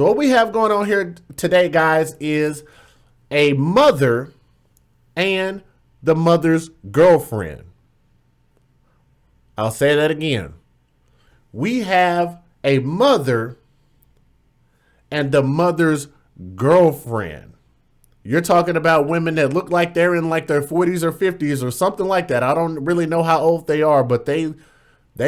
So what we have going on here today, guys, is a mother and the mother's girlfriend. I'll say that again. We have a mother and the mother's girlfriend. You're talking about women that look like they're in like their 40s or 50s or something like that. I don't really know how old they are, but they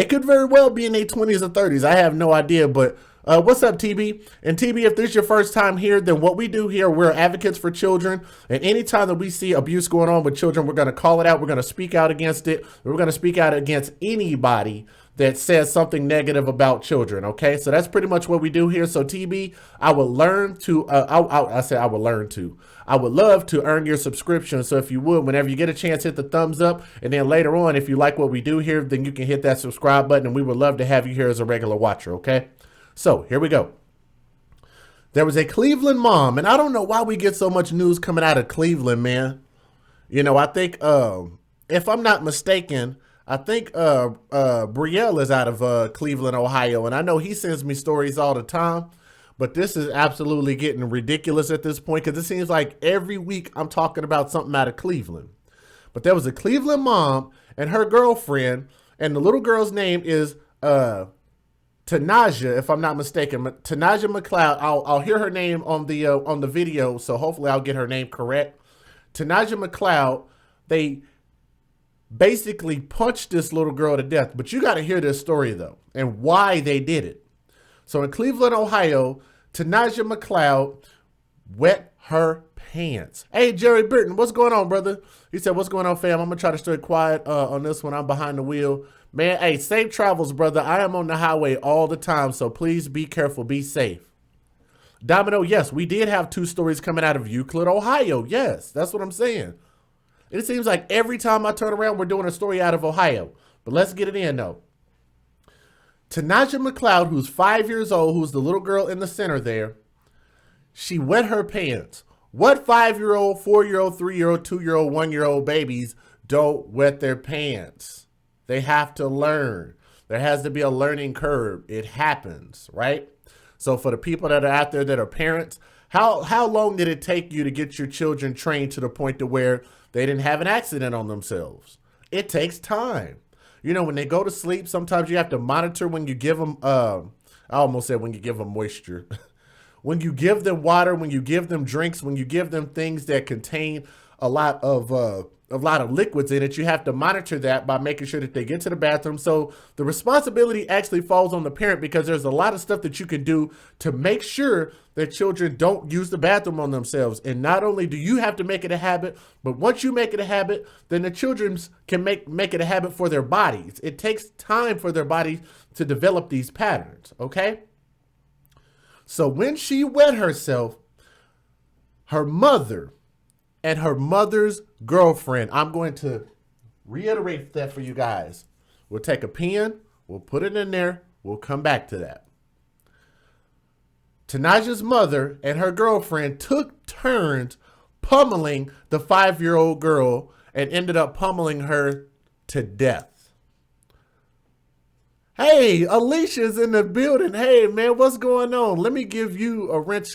could very well be in their 20s or 30s. I have no idea, but what's up, TB? And TB, if this is your first time here, then what we do here, we're advocates for children. And anytime that we see abuse going on with children, we're going to call it out. We're going to speak out against it. We're going to speak out against anybody that says something negative about children. Okay, so that's pretty much what we do here. So TB, I would learn to, I would love to earn your subscription. So if you would, whenever you get a chance, hit the thumbs up. And then later on, if you like what we do here, then you can hit that subscribe button. And we would love to have you here as a regular watcher. Okay. So here we go. There was a Cleveland mom, and I don't know why we get so much news coming out of Cleveland, man. You know, I think, if I'm not mistaken, I think Brielle is out of Cleveland, Ohio, and I know he sends me stories all the time, but this is absolutely getting ridiculous at this point because it seems like every week I'm talking about something out of Cleveland. But there was a Cleveland mom and her girlfriend, and the little girl's name is Tanaja, if I'm not mistaken, Tanaja McCloud. I'll hear her name on the video, so hopefully I'll get her name correct. Tanaja McCloud. They basically punched this little girl to death, but you got to hear this story though, and why they did it. So in Cleveland, Ohio, Tanaja McCloud wet her pants. Hey, Jerry Burton, what's going on, brother? He said, what's going on, fam? I'm gonna try to stay quiet on this one. I'm behind the wheel. Man, hey, safe travels, brother. I am on the highway all the time, so please be careful, be safe. Domino, yes, we did have 2 stories coming out of Euclid, Ohio. Yes, that's what I'm saying. It seems like every time I turn around, we're doing a story out of Ohio. But let's get it in, though. Tanaja McCloud, who's 5 years old, who's the little girl in the center there, she wet her pants. What 5-year-old, 4-year-old, 3-year-old, 2-year-old, 1-year-old babies don't wet their pants? They have to learn. There has to be a learning curve. It happens, right? So for the people that are out there that are parents, how long did it take you to get your children trained to the point to where they didn't have an accident on themselves? It takes time. You know, when they go to sleep, sometimes you have to monitor when you give them, I almost said when you give them moisture. When you give them water, when you give them drinks, when you give them things that contain a lot of liquids in it, you have to monitor that by making sure that they get to the bathroom. So the responsibility actually falls on the parent because there's a lot of stuff that you can do to make sure that children don't use the bathroom on themselves. And not only do you have to make it a habit, but once you make it a habit, then the children can make it a habit for their bodies. It takes time for their bodies to develop these patterns, okay? So when she wet herself, her mother and her mother's girlfriend, I'm going to reiterate that for you guys. We'll take a pen, we'll put it in there, we'll come back to that. Tanaja's mother and her girlfriend took turns pummeling the 5-year-old girl and ended up pummeling her to death. Hey, Alicia's in the building. Hey, man, what's going on? Let me give you a wrench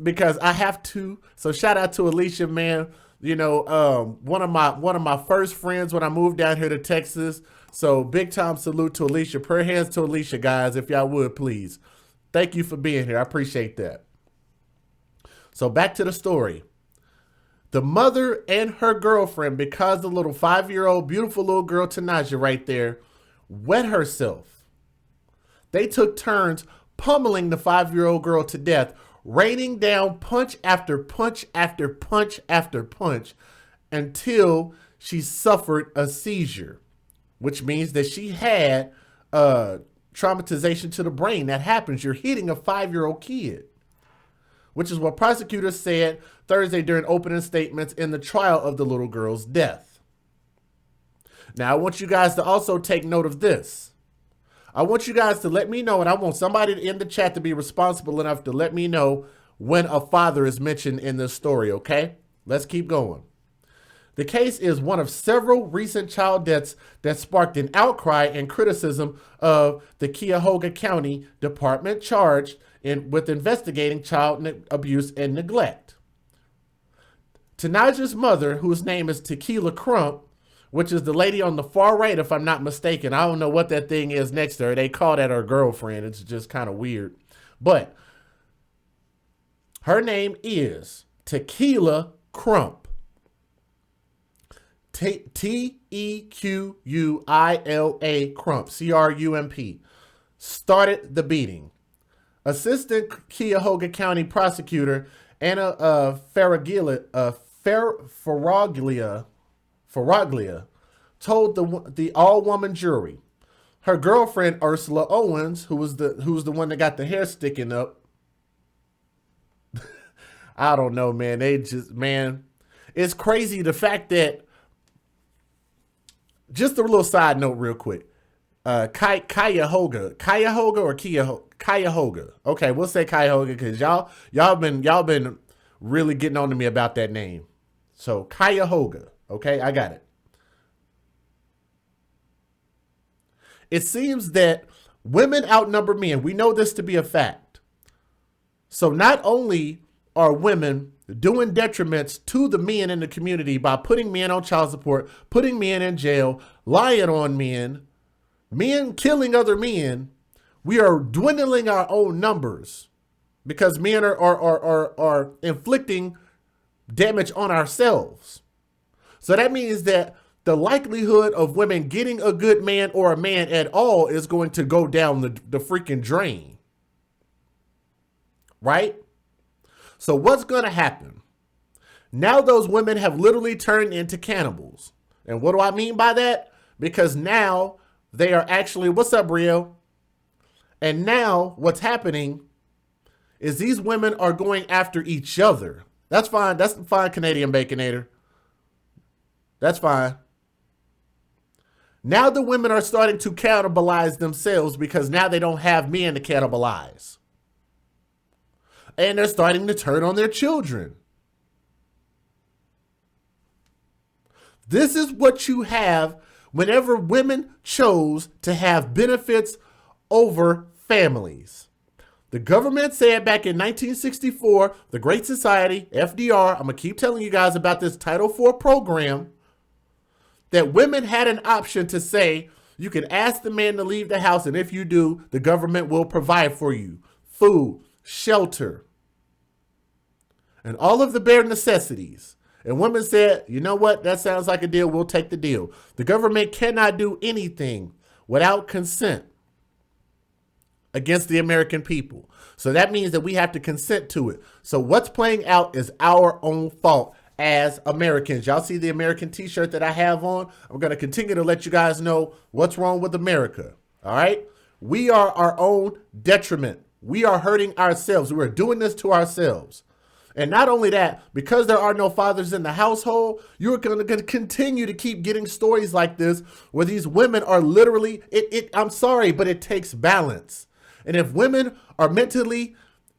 because I have to. So shout out to Alicia, man. You know, one of my first friends when I moved down here to Texas. So big time salute to Alicia. Prayer hands to Alicia, guys, if y'all would, please. Thank you for being here. I appreciate that. So back to the story. The mother and her girlfriend, because the little 5-year-old beautiful little girl Tanaja right there wet herself. They took turns pummeling the 5-year-old girl to death, raining down punch after punch after punch after punch until she suffered a seizure, which means that she had traumatization to the brain. That happens. You're hitting a 5-year-old kid, which is what prosecutors said Thursday during opening statements in the trial of the little girl's death. Now, I want you guys to also take note of this. I want you guys to let me know, and I want somebody in the chat to be responsible enough to let me know when a father is mentioned in this story, okay? Let's keep going. The case is one of several recent child deaths that sparked an outcry and criticism of the Cuyahoga County Department charged with investigating child abuse and neglect. Tanaja's mother, whose name is Tequila Crump, which is the lady on the far right, if I'm not mistaken. I don't know what that thing is next to her. They call that her girlfriend. It's just kind of weird. But her name is Tequila Crump. Tequila Crump, Crump, started the beating. Assistant Cuyahoga County Prosecutor Anna Faraglia told the all-woman jury her girlfriend Ursula Owens, who was the one that got the hair sticking up. I don't know, man. It's crazy the fact that. Just a little side note, real quick. Cuyahoga or Cuyahoga. Okay, we'll say Cuyahoga because y'all been really getting on to me about that name. So Cuyahoga. Okay, I got it. It seems that women outnumber men. We know this to be a fact. So not only are women doing detriments to the men in the community by putting men on child support, putting men in jail, lying on men killing other men, we are dwindling our own numbers because men are inflicting damage on ourselves. So that means that the likelihood of women getting a good man or a man at all is going to go down the freaking drain. Right? So what's going to happen? Now those women have literally turned into cannibals. And what do I mean by that? Because now they are actually, what's up, Rio? And now what's happening is these women are going after each other. That's fine. That's fine, Canadian Baconator. That's fine. Now the women are starting to cannibalize themselves because now they don't have men to cannibalize. And they're starting to turn on their children. This is what you have whenever women chose to have benefits over families. The government said back in 1964, the Great Society, FDR, I'm going to keep telling you guys about this Title IV program, that women had an option to say, you can ask the man to leave the house, and if you do, the government will provide for you food, shelter, and all of the bare necessities. And women said, you know what? That sounds like a deal. We'll take the deal. The government cannot do anything without consent against the American people. So that means that we have to consent to it. So what's playing out is our own fault as Americans. Y'all see the American t-shirt that I have on? I'm going to continue to let you guys know what's wrong with America. All right? We are our own detriment. We are hurting ourselves. We are doing this to ourselves. And not only that, because there are no fathers in the household, you're going to continue to keep getting stories like this where these women are literally, I'm sorry, but it takes balance. And if women are mentally,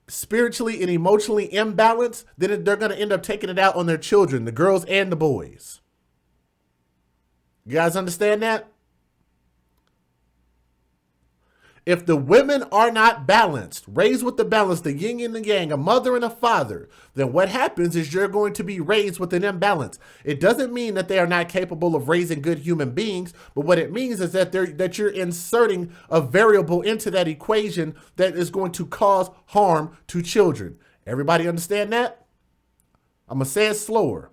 spiritually, and emotionally imbalanced, then they're going to end up taking it out on their children, the girls and the boys. You guys understand that? If the women are not balanced, raised with the balance, the yin and the yang, a mother and a father, then what happens is you're going to be raised with an imbalance. It doesn't mean that they are not capable of raising good human beings, but what it means is that you're inserting a variable into that equation that is going to cause harm to children. Everybody understand that? I'm going to say it slower.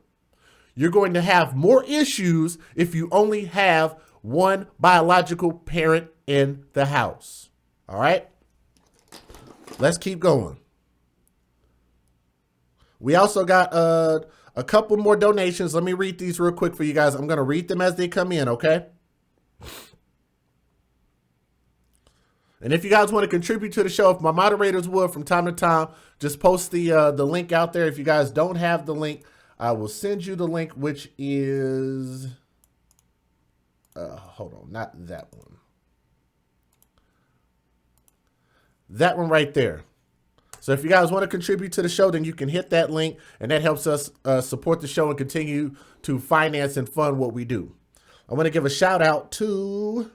You're going to have more issues if you only have one biological parent in the house. All right, let's keep going. We also got a couple more donations. Let me read these real quick for you guys. I'm going to read them as they come in, okay? And if you guys want to contribute to the show, if my moderators would from time to time, just post the link out there. If you guys don't have the link, I will send you the link, which is, hold on, not that one. That one right there. So if you guys want to contribute to the show, then you can hit that link, and that helps us support the show and continue to finance and fund what we do. I want to give a shout out to,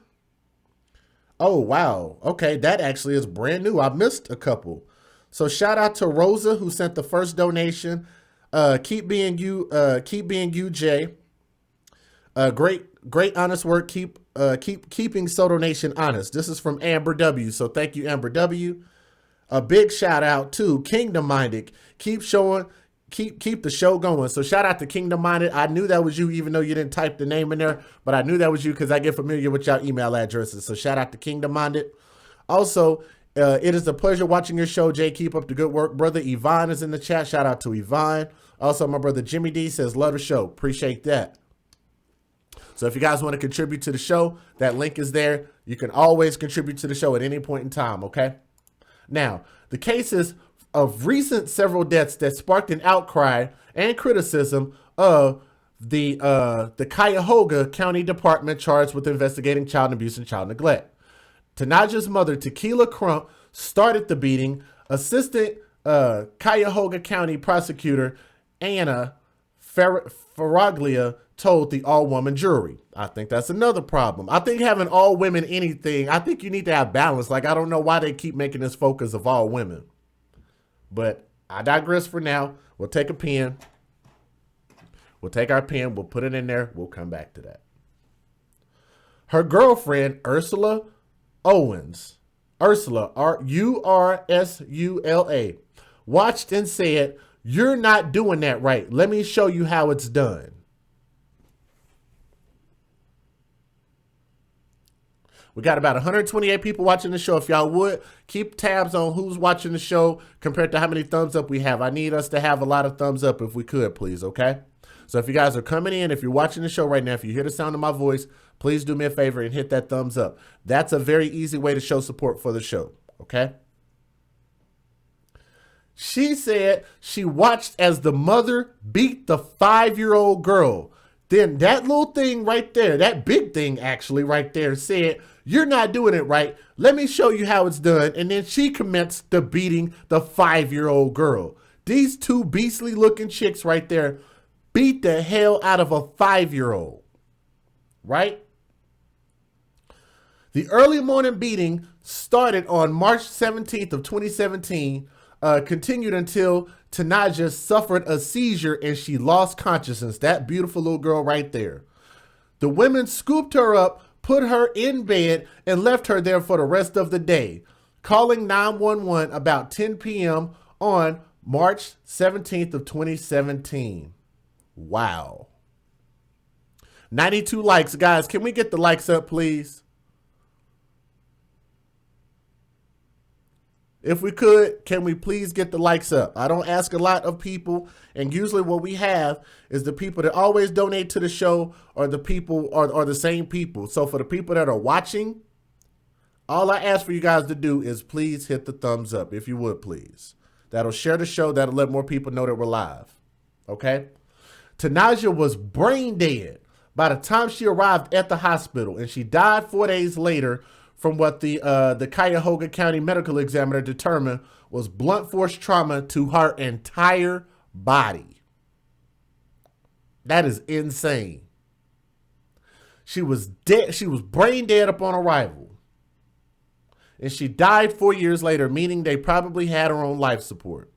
oh, wow. Okay, that actually is brand new. I missed a couple. So shout out to Rosa who sent the first donation. Keep being you, Jay. Great honest work. Keeping Soto Nation honest. This is from Amber W. So thank you, Amber W. A big shout out to Kingdom Minded. Keep the show going. So shout out to Kingdom Minded. I knew that was you, even though you didn't type the name in there, but I knew that was you because I get familiar with your email addresses. So shout out to Kingdom Minded. Also, it is a pleasure watching your show, Jay. Keep up the good work. Brother Yvonne is in the chat. Shout out to Yvonne. Also, my brother Jimmy D says, love the show. Appreciate that. So if you guys want to contribute to the show, that link is there. You can always contribute to the show at any point in time, okay? Now, the cases of recent several deaths that sparked an outcry and criticism of the Cuyahoga County Department charged with investigating child abuse and child neglect. Tanaja's mother, Tequila Crump, started the beating. Assistant Cuyahoga County Prosecutor Anna Faraglia told the all-woman jury. I think that's another problem. I think having all women anything, I think you need to have balance. Like, I don't know why they keep making this focus of all women. But I digress for now. We'll take a pen. We'll take our pen. We'll put it in there. We'll come back to that. Her girlfriend, Ursula Owens, Ursula, Ursula, watched and said, "You're not doing that right. Let me show you how it's done." We got about 128 people watching the show. If y'all would, keep tabs on who's watching the show compared to how many thumbs up we have. I need us to have a lot of thumbs up if we could, please, okay? So if you guys are coming in, if you're watching the show right now, if you hear the sound of my voice, please do me a favor and hit that thumbs up. That's a very easy way to show support for the show, okay? She said she watched as the mother beat the 5-year-old girl. Then that little thing right there, that big thing actually right there said, "You're not doing it right. Let me show you how it's done." And then she commenced the beating the 5-year-old girl. These two beastly looking chicks right there beat the hell out of a 5-year-old, right? The early morning beating started on March 17th of 2017, continued until Tanaja suffered a seizure and she lost consciousness. That beautiful little girl right there. The women scooped her up, put her in bed, and left her there for the rest of the day, calling 911 about 10 p.m. on March 17th of 2017. Wow. 92 likes. Guys, can we get the likes up, please? If we could, can we please get the likes up? I don't ask a lot of people, and usually what we have is the people that always donate to the show or the people or the same people. So for the people that are watching, all I ask for you guys to do is please hit the thumbs up, if you would, please. That'll share the show. That'll let more people know that we're live. Okay? Tanaja was brain dead by the time she arrived at the hospital, and she died 4 days later from what the Cuyahoga County medical examiner determined was blunt force trauma to her entire body. That is insane. She was dead. She was brain dead upon arrival. And she died 4 years later, meaning they probably had her on life support.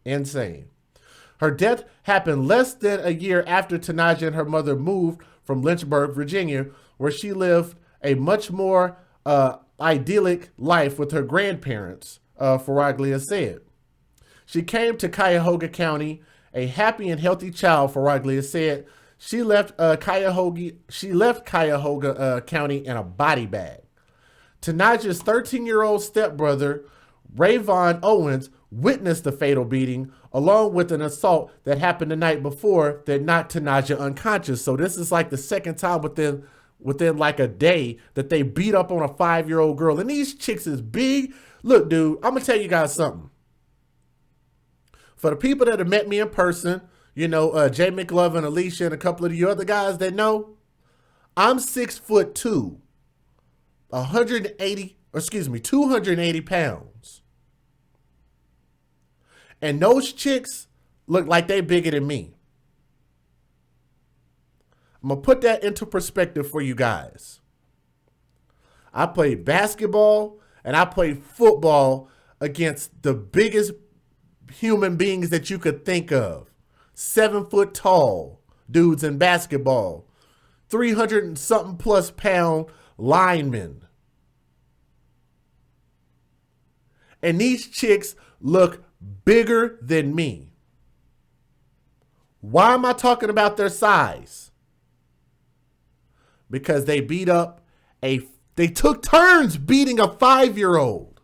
Insane. Her death happened less than a year after Tanaja and her mother moved from Lynchburg, Virginia, where she lived a much more idyllic life with her grandparents, Faraglia said. She came to Cuyahoga County a happy and healthy child, Faraglia said. She left Cuyahoga County in a body bag. Tanaja's 13-year-old stepbrother, Rayvon Owens, witnessed the fatal beating, along with an assault that happened the night before that knocked Tanaja unconscious. So this is like the second time within like a day that they beat up on a 5-year-old girl. And these chicks is big. Look, dude, I'm going to tell you guys something. For the people that have met me in person, you know, Jay McLovin, Alicia, and a couple of you other guys that know, I'm 6'2", 280 pounds. And those chicks look like they bigger than me. I'm going to put that into perspective for you guys. I played basketball and I played football against the biggest human beings that you could think of. 7 foot tall dudes in basketball. 300 and something plus pound linemen. And these chicks look bigger than me. Why am I talking about their size? Because they they took turns beating a 5-year-old.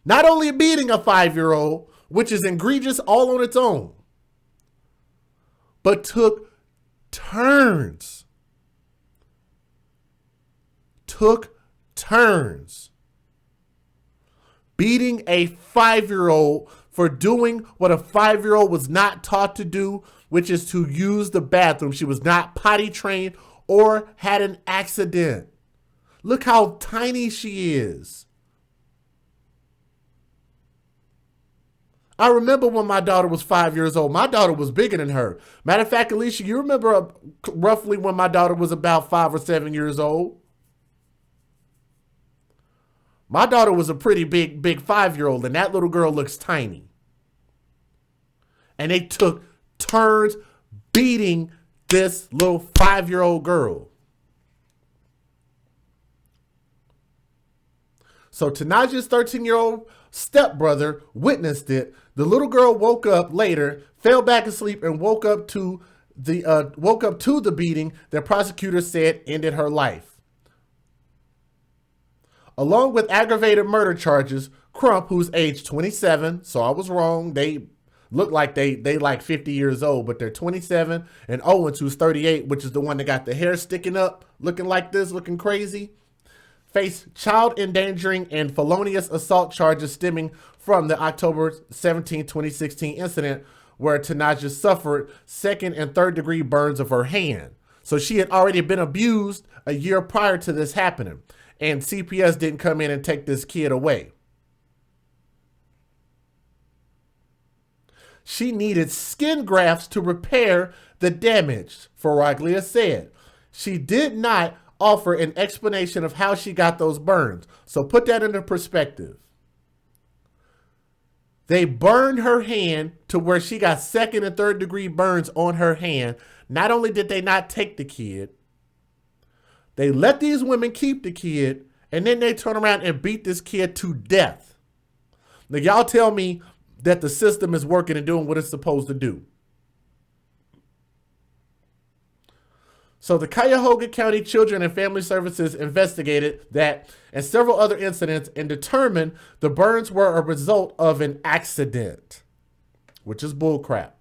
Not only beating a 5-year-old, which is egregious all on its own, but took turns. Took turns beating a 5-year-old for doing what a 5-year-old was not taught to do, which is to use the bathroom. She was not potty trained or had an accident. Look how tiny she is. I remember when my daughter was 5 years old. My daughter was bigger than her. Matter of fact, Alicia, you remember roughly when my daughter was about 5 or 7 years old? My daughter was a pretty big 5-year-old, and that little girl looks tiny. And they took turns beating this little 5-year-old girl. So Tanaja's 13-year-old stepbrother witnessed it. The little girl woke up later, fell back asleep, and woke up to the beating that prosecutors said ended her life. Along with aggravated murder charges, Crump, who's age 27, so I was wrong. They look like they like 50 years old, but they're 27, and Owens, who's 38, which is the one that got the hair sticking up, looking like this, looking crazy, face child endangering and felonious assault charges stemming from the October 17, 2016 incident where Tanaja suffered 2nd and 3rd degree burns of her hand. So she had already been abused a year prior to this happening, and CPS didn't come in and take this kid away. She needed skin grafts to repair the damage, Faraglia said. She did not offer an explanation of how she got those burns. So put that into perspective. They burned her hand to where she got 2nd and 3rd degree burns on her hand. Not only did they not take the kid, they let these women keep the kid, and then they turn around and beat this kid to death. Now, y'all tell me that the system is working and doing what it's supposed to do. So the Cuyahoga County Children and Family Services investigated that and several other incidents and determined the burns were a result of an accident, which is bullcrap.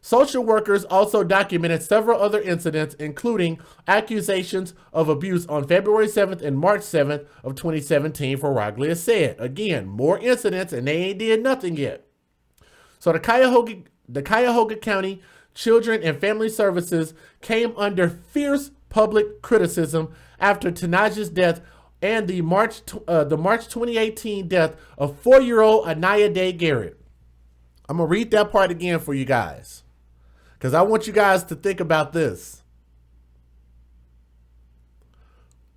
Social workers also documented several other incidents, including accusations of abuse on February 7th and March 7th of 2017, Faraglia said. Again, more incidents, and they ain't did nothing yet. So the Cuyahoga County Children and Family Services came under fierce public criticism after Tanaja's death and the March 2018 death of 4-year-old Anaya Day Garrett. I'm going to read that part again for you guys, because I want you guys to think about this.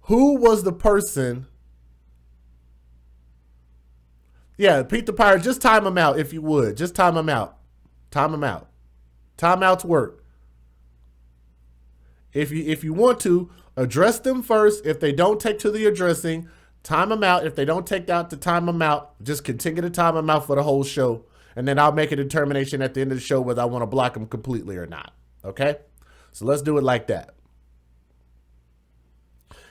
Who was the person? Yeah, Pete the Pirate, just time him out if you would. Just time him out. Time him out. Time out's work. If you want to, address them first. If they don't take to the addressing, time them out. If they don't take out to time them out, just continue to time them out for the whole show. And then I'll make a determination at the end of the show whether I want to block them completely or not. Okay? So let's do it like that.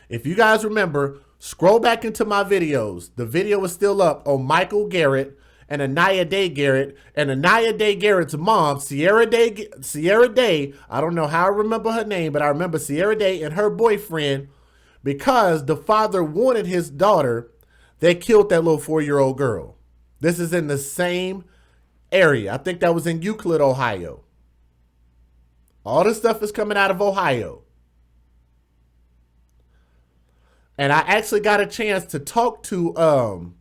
If you guys remember, scroll back into my videos. The video is still up on Michael Garrett and Anaya Day Garrett, and Anaya Day Garrett's mom, Sierra Day, I don't know how I remember her name, but I remember Sierra Day and her boyfriend, because the father wanted his daughter, they killed that little 4-year-old girl. This is in the same area. I think that was in Euclid, Ohio. All this stuff is coming out of Ohio. And I actually got a chance to talk to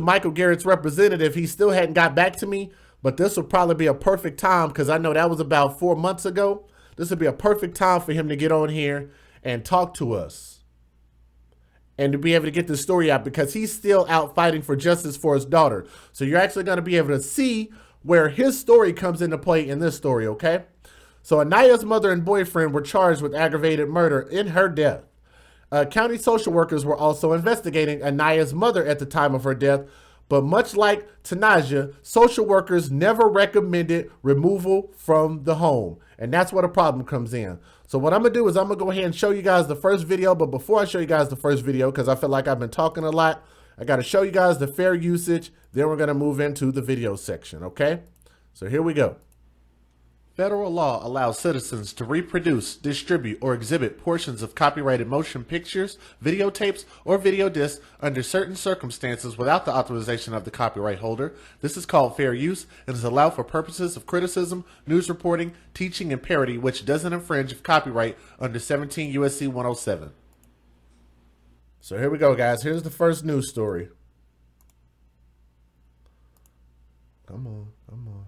Michael Garrett's representative. He still hadn't got back to me, but this will probably be a perfect time, because I know that was about 4 months ago. This would be a perfect time for him to get on here and talk to us and to be able to get the story out, because he's still out fighting for justice for his daughter. So you're actually going to be able to see where his story comes into play in this story, okay? So Anaya's mother and boyfriend were charged with aggravated murder in her death. County social workers were also investigating Anaya's mother at the time of her death, but much like Tanaja, social workers never recommended removal from the home. And that's where the problem comes in. So what I'm going to do is I'm going to go ahead and show you guys the first video. But before I show you guys the first video, because I feel like I've been talking a lot, I got to show you guys the fair usage. Then we're going to move into the video section, okay? So here we go. Federal law allows citizens to reproduce, distribute, or exhibit portions of copyrighted motion pictures, videotapes, or video discs under certain circumstances without the authorization of the copyright holder. This is called fair use and is allowed for purposes of criticism, news reporting, teaching, and parody, which doesn't infringe of copyright under 17 U.S.C. 107. So here we go, guys. Here's the first news story. Come on, come on.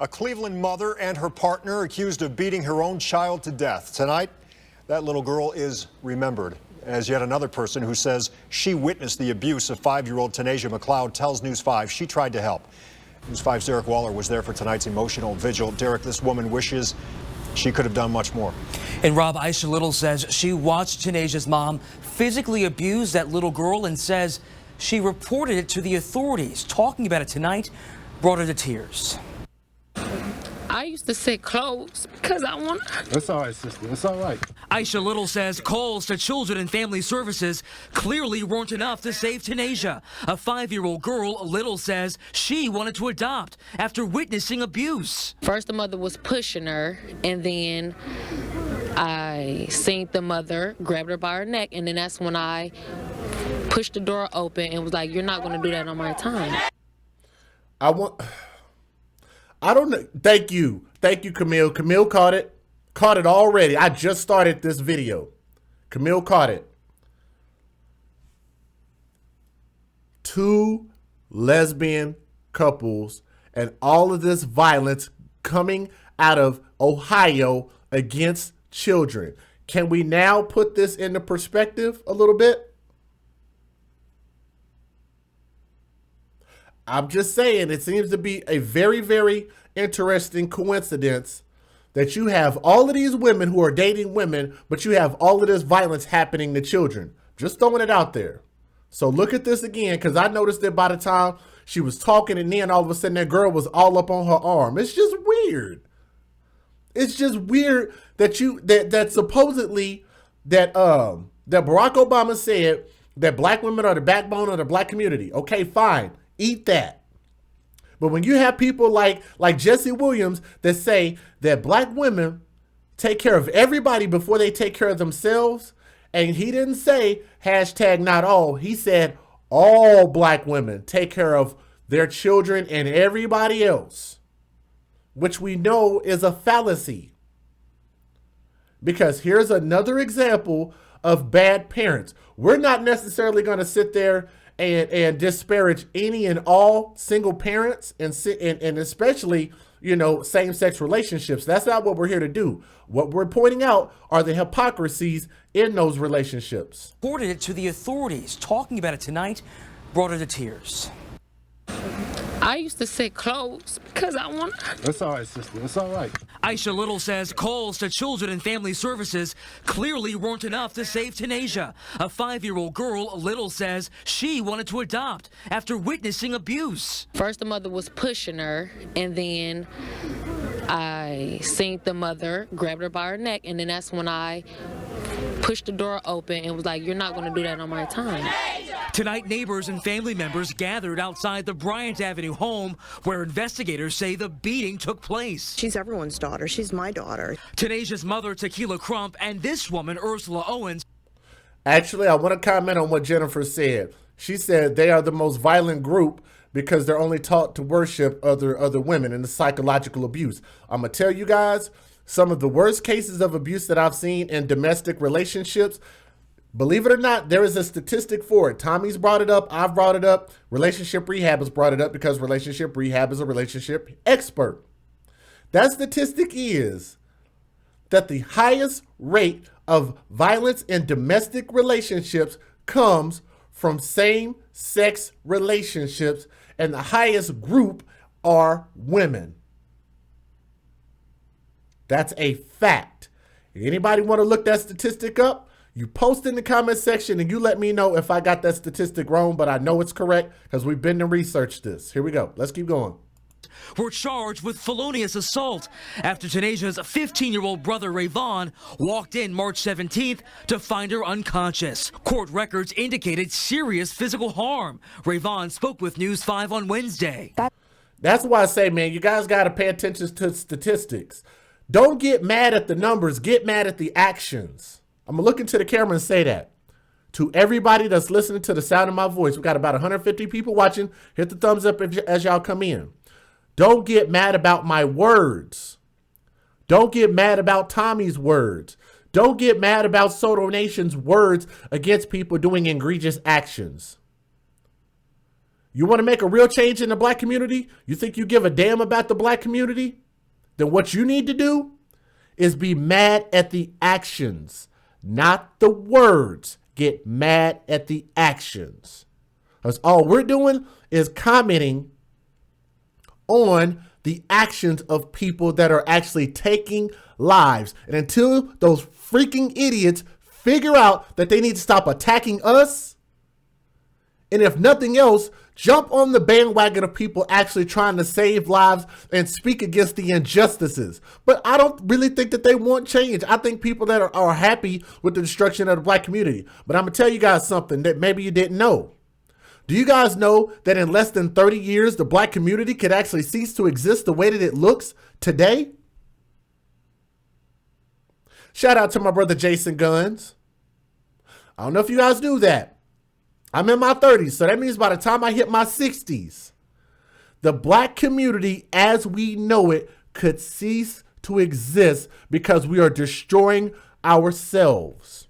A Cleveland mother and her partner accused of beating her own child to death. Tonight, that little girl is remembered as yet another person who says she witnessed the abuse of 5-year-old Tanaja McCloud tells News 5 she tried to help. News 5's Derek Waller was there for tonight's emotional vigil. Derek, this woman wishes she could have done much more. And Rob, Aisha Little says she watched Tanaja's mom physically abuse that little girl and says she reported it to the authorities. Talking about it tonight brought her to tears. I used to say clothes because I want. That's all right, sister. That's all right. Aisha Little says calls to Children and Family Services clearly weren't enough to save Tanaja. A 5-year-old girl, Little says she wanted to adopt after witnessing abuse. First, the mother was pushing her, and then I seen the mother grab her by her neck, and then that's when I pushed the door open and was like, "You're not going to do that on my time." I don't know. Thank you, Camille. Camille caught it already. I just started this video. Camille caught it. 2 lesbian couples and all of this violence coming out of Ohio against children. Can we now put this into perspective a little bit? I'm just saying, it seems to be a very, very interesting coincidence that you have all of these women who are dating women, but you have all of this violence happening to children. Just throwing it out there. So look at this again, because I noticed that by the time she was talking, and then all of a sudden that girl was all up on her arm. It's just weird. It's just weird that that supposedly that Barack Obama said that black women are the backbone of the black community. Okay, fine. Eat that. But when you have people like Jesse Williams that say that black women take care of everybody before they take care of themselves, and he didn't say hashtag not all, he said all black women take care of their children and everybody else, which we know is a fallacy. Because here's another example of bad parents. We're not necessarily going to sit there and disparage any and all single parents and especially, you know, same-sex relationships. That's not what we're here to do. What we're pointing out are the hypocrisies in those relationships. Reported it to the authorities. Talking about it tonight brought her to tears. I used to say clothes because I want. That's all right, sister. That's all right. Aisha Little says calls to Children and Family Services clearly weren't enough to save Tanaja. A 5-year-old girl, Little says she wanted to adopt after witnessing abuse. First, the mother was pushing her, and then I seen the mother grab her by her neck, and then that's when I pushed the door open and was like, "You're not going to do that on my time." Tonight, neighbors and family members gathered outside the Bryant Avenue home where investigators say the beating took place. She's everyone's daughter. She's my daughter. Tanaja's mother, Tequila Crump, and this woman, Ursula Owens. Actually, I want to comment on what Jennifer said. She said they are the most violent group because they're only taught to worship other women and the psychological abuse. I'm going to tell you guys, some of the worst cases of abuse that I've seen in domestic relationships, believe it or not, there is a statistic for it. Tommy's brought it up. I've brought it up. Relationship Rehab has brought it up because Relationship Rehab is a relationship expert. That statistic is that the highest rate of violence in domestic relationships comes from same-sex relationships, and the highest group are women. That's a fact. Anybody want to look that statistic up? You post in the comment section and you let me know if I got that statistic wrong, but I know it's correct because we've been to research this. Here we go. Let's keep going. Were charged with felonious assault after Tanasia's 15-year-old brother Rayvon walked in March 17th to find her unconscious. Court records indicated serious physical harm. Rayvon spoke with News 5 on Wednesday. That's why I say, man, you guys got to pay attention to statistics. Don't get mad at the numbers. Get mad at the actions. I'm going to look into the camera and say that. To everybody that's listening to the sound of my voice, we got about 150 people watching. Hit the thumbs up as y'all come in. Don't get mad about my words. Don't get mad about Tommy's words. Don't get mad about Soto Nation's words against people doing egregious actions. You want to make a real change in the black community? You think you give a damn about the black community? Then what you need to do is be mad at the actions, not the words. Get mad at the actions. Because all we're doing is commenting on the actions of people that are actually taking lives. And until those freaking idiots figure out that they need to stop attacking us, and if nothing else, jump on the bandwagon of people actually trying to save lives and speak against the injustices. But I don't really think that they want change. I think people that are happy with the destruction of the black community. But I'm going to tell you guys something that maybe you didn't know. Do you guys know that in less than 30 years, the black community could actually cease to exist the way that it looks today? Shout out to my brother Jason Guns. I don't know if you guys knew that. I'm in my 30s, so that means by the time I hit my 60s, the black community as we know it could cease to exist because we are destroying ourselves.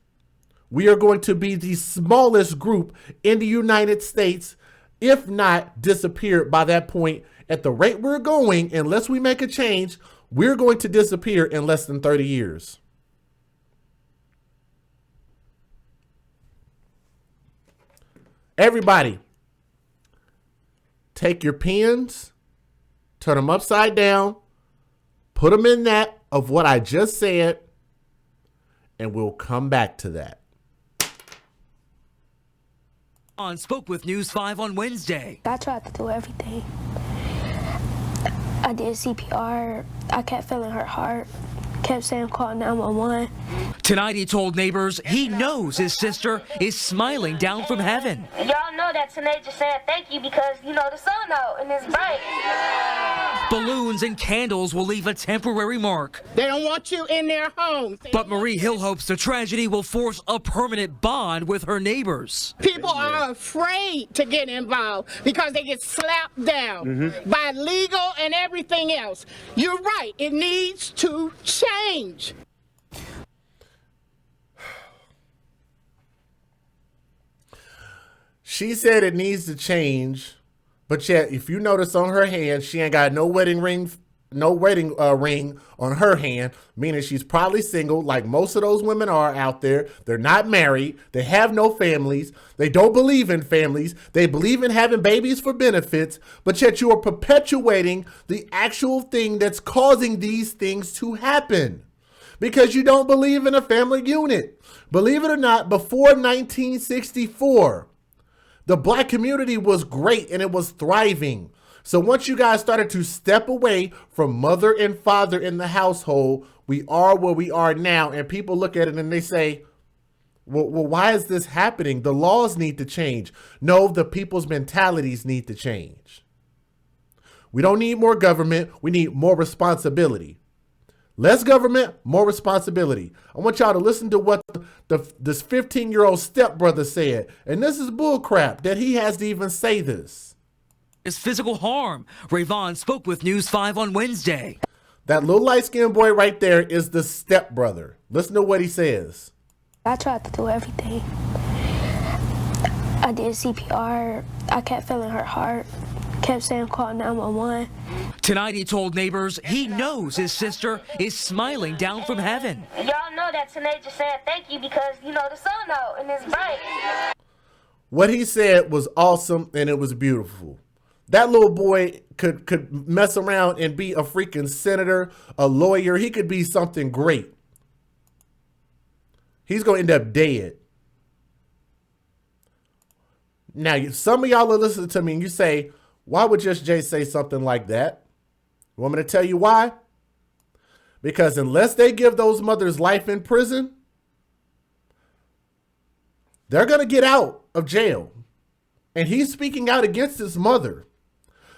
We are going to be the smallest group in the United States, if not disappear by that point. At the rate we're going, unless we make a change, we're going to disappear in less than 30 years. Everybody, take your pens, turn them upside down, put them in that of what I just said, and we'll come back to that. On spoke with News 5 on Wednesday. I tried to do everything. I did CPR. I kept feeling her heart. Kept saying call 911. Tonight he told neighbors he knows his sister is smiling down from heaven. Y'all know that Tanasia said thank you because, you know, the sun out and it's bright. Balloons and candles will leave a temporary mark. They don't want you in their home. But Marie Hill hopes the tragedy will force a permanent bond with her neighbors. People are afraid to get involved because they get slapped down by legal and everything else. You're right. It needs to change. She said it needs to change, but yet if you notice on her hand, she ain't got no wedding ring on her hand, meaning she's probably single like most of those women are out there. They're not married. They have no families. They don't believe in families. They believe in having babies for benefits, but yet you are perpetuating the actual thing that's causing these things to happen because you don't believe in a family unit. Believe it or not, before 1964, the black community was great and it was thriving. So once you guys started to step away from mother and father in the household, we are where we are now. And people look at it and they say, well, why is this happening? The laws need to change. No, the people's mentalities need to change. We don't need more government. We need more responsibility. Less government, more responsibility. I want y'all to listen to what this 15-year-old stepbrother said. And this is bullcrap that he has to even say this. Is physical harm. Rayvon spoke with News 5 on Wednesday. That little light-skinned boy right there is the stepbrother. Listen to what he says. I tried to do everything. I did CPR. I kept feeling her heart. kept saying call 911. Tonight he told neighbors he knows his sister is smiling down from heaven. Y'all know that Tanae just said thank you because, you know, the sun out and it's bright. What he said was awesome and it was beautiful. That little boy could mess around and be a freaking senator, a lawyer. He could be something great. He's going to end up dead. Now, some of y'all are listening to me and you say, why would Just Jay say something like that? You want me to tell you why? Because unless they give those mothers life in prison, they're going to get out of jail. And he's speaking out against his mother.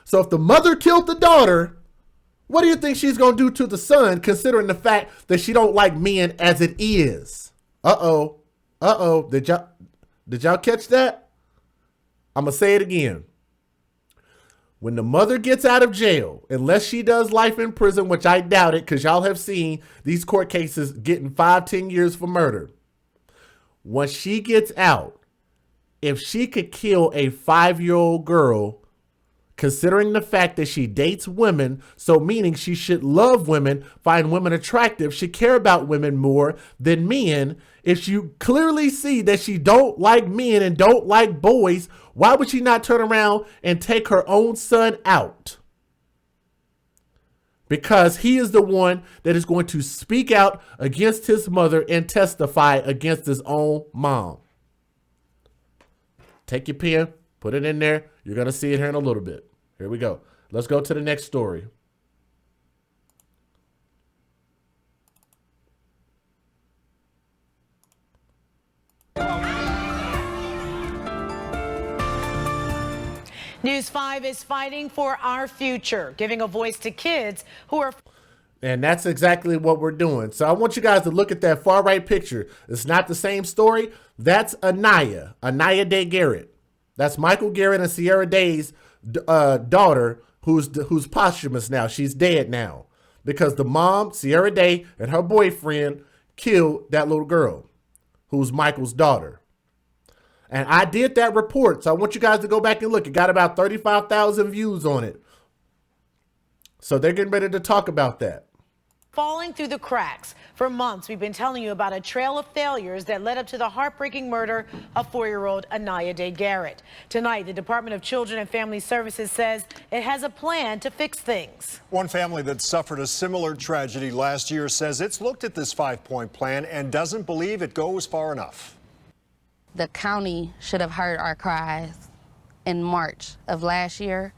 So if the mother killed the daughter, what do you think she's going to do to the son, considering the fact that she don't like men as it is? Uh-oh. Uh-oh. Did y'all catch that? I'm going to say it again. When the mother gets out of jail, unless she does life in prison, which I doubt it, because y'all have seen these court cases getting 5-10 years for murder. Once she gets out, if she could kill a 5-year-old girl, considering the fact that she dates women, so meaning she should love women, find women attractive, should care about women more than men. If you clearly see that she don't like men and don't like boys, why would she not turn around and take her own son out? Because he is the one that is going to speak out against his mother and testify against his own mom. Take your pen, put it in there. You're going to see it here in a little bit. Here we go. Let's go to the next story. News 5 is fighting for our future, giving a voice to kids who are... And that's exactly what we're doing. So I want you guys to look at that far right picture. It's not the same story. That's Anaya Day Garrett. That's Michael Garrett and Sierra Day's daughter, who's posthumous now. She's dead now because the mom, Sierra Day, and her boyfriend killed that little girl who's Michael's daughter. And I did that report, so I want you guys to go back and look. It got about 35,000 views on it. So they're getting ready to talk about that. Falling through the cracks. For months, we've been telling you about a trail of failures that led up to the heartbreaking murder of 4-year-old Anaya Day Garrett. Tonight, the Department of Children and Family Services says it has a plan to fix things. One family that suffered a similar tragedy last year says it's looked at this 5-point plan and doesn't believe it goes far enough. The county should have heard our cries in March of last year,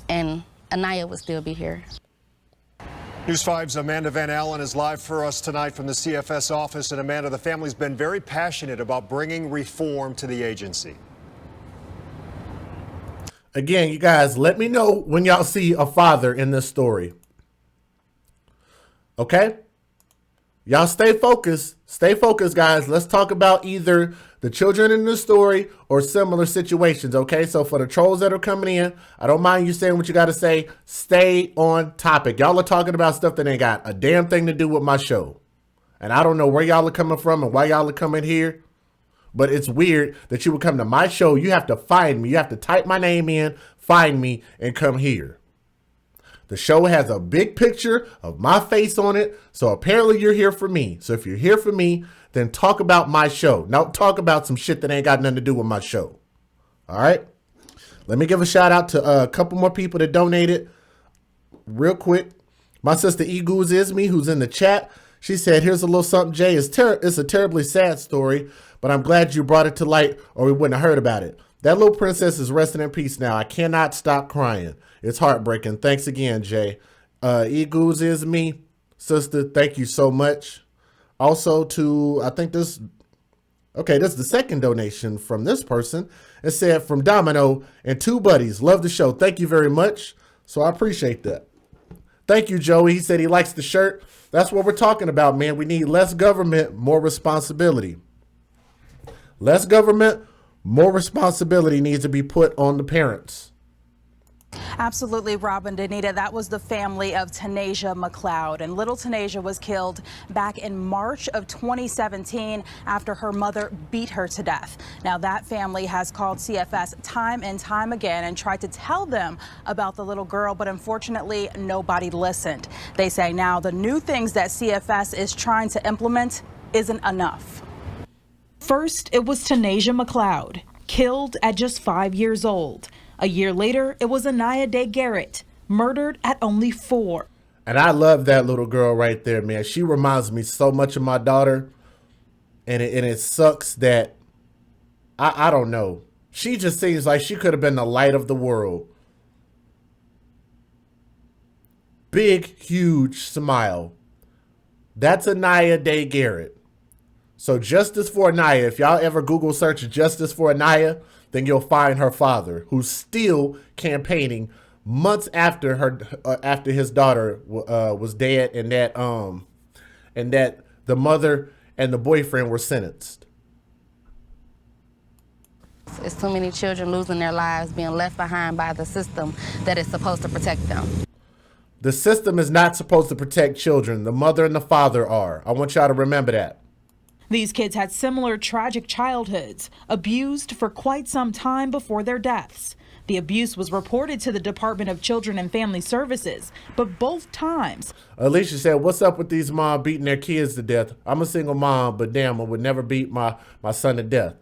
and Anaya would still be here. News 5's Amanda Van Allen is live for us tonight from the CFS office. And Amanda, the family's been very passionate about bringing reform to the agency. Again, you guys, let me know when y'all see a father in this story. Okay? Y'all stay focused. Stay focused, guys. Let's talk about either the children in the story or similar situations, okay? So for the trolls that are coming in, I don't mind you saying what you got to say. Stay on topic. Y'all are talking about stuff that ain't got a damn thing to do with my show. And I don't know where y'all are coming from and why y'all are coming here. But it's weird that you would come to my show. You have to find me. You have to type my name in, find me, and come here. The show has a big picture of my face on it. So apparently you're here for me. So if you're here for me, then talk about my show. Now talk about some shit that ain't got nothing to do with my show. All right. Let me give a shout out to a couple more people that donated real quick. My sister Egoos is me, who's in the chat. She said, here's a little something, Jay. It's a terribly sad story, but I'm glad you brought it to light or we wouldn't have heard about it. That little princess is resting in peace now. I cannot stop crying. It's heartbreaking. Thanks again, Jay. Egoos is me. Sister, thank you so much. Also to, I think this is the second donation from this person. It said, from Domino and 2 buddies. Love the show. Thank you very much. So I appreciate that. Thank you, Joey. He said he likes the shirt. That's what we're talking about, man. We need less government, more responsibility. Less government, more responsibility needs to be put on the parents. Absolutely, Rob and Danita. That was the family of Tanasia McCloud. And little Tanasia was killed back in March of 2017 after her mother beat her to death. Now, that family has called CFS time and time again and tried to tell them about the little girl, but unfortunately, nobody listened. They say now the new things that CFS is trying to implement isn't enough. First, it was Tanasia McCloud, killed at just 5 years old. A year later, it was Anaya Day Garrett, murdered at only 4. And I love that little girl right there, man. She reminds me so much of my daughter. And it sucks that, I don't know. She just seems like she could have been the light of the world. Big, huge smile. That's Anaya Day Garrett. So justice for Anaya. If y'all ever Google search justice for Anaya, then you'll find her father, who's still campaigning months after after his daughter was dead, and that the mother and the boyfriend were sentenced. It's too many children losing their lives, being left behind by the system that is supposed to protect them. The system is not supposed to protect children. The mother and the father are. I want y'all to remember that. These kids had similar tragic childhoods, abused for quite some time before their deaths. The abuse was reported to the Department of Children and Family Services, but both times. Alicia said, what's up with these moms beating their kids to death? I'm a single mom, but damn, I would never beat my son to death.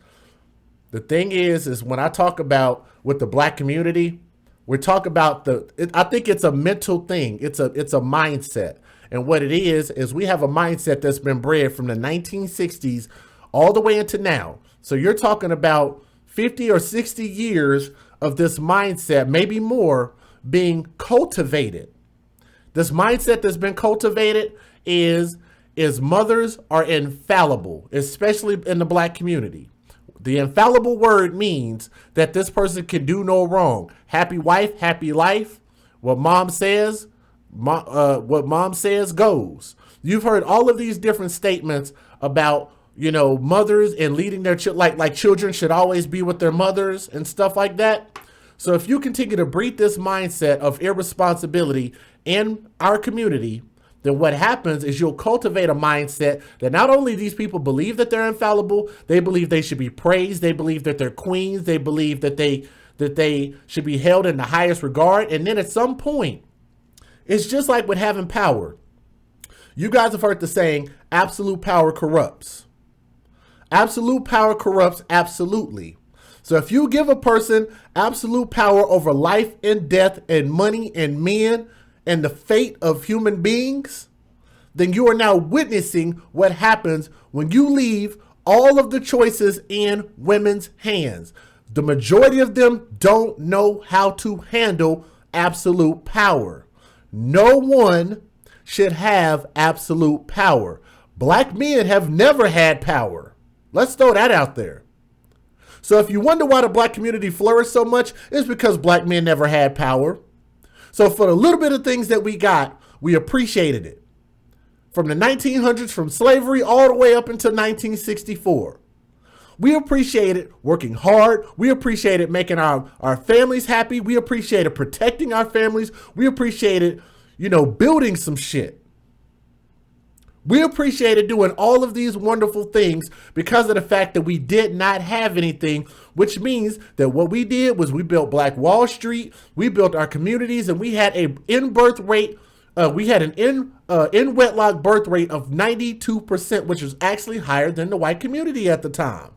The thing is when I talk about with the black community, we talk about I think it's a mental thing. It's a mindset. And what it is we have a mindset that's been bred from the 1960s all the way into now. So you're talking about 50 or 60 years of this mindset, maybe more, being cultivated. This mindset that's been cultivated is mothers are infallible, especially in the black community. The infallible word means that this person can do no wrong. Happy wife, happy life. What mom says goes. You've heard all of these different statements about, mothers and leading their children, like children should always be with their mothers and stuff like that. So if you continue to breed this mindset of irresponsibility in our community, then what happens is you'll cultivate a mindset that not only these people believe that they're infallible, they believe they should be praised, they believe that they're queens, they believe that they should be held in the highest regard. And then at some point, it's just like with having power. You guys have heard the saying, absolute power corrupts. Absolute power corrupts absolutely. So if you give a person absolute power over life and death and money and men and the fate of human beings, then you are now witnessing what happens when you leave all of the choices in women's hands. The majority of them don't know how to handle absolute power. No one should have absolute power. Black men have never had power. Let's throw that out there. So if you wonder why the black community flourished so much, it's because black men never had power. So for the little bit of things that we got, we appreciated it. From the 1900s, from slavery all the way up until 1964. We appreciated working hard. We appreciated making our families happy. We appreciated protecting our families. We appreciated, building some shit. We appreciated doing all of these wonderful things because of the fact that we did not have anything, which means that what we did was we built Black Wall Street, we built our communities, and we had an in-wedlock birth rate of 92%, which was actually higher than the white community at the time.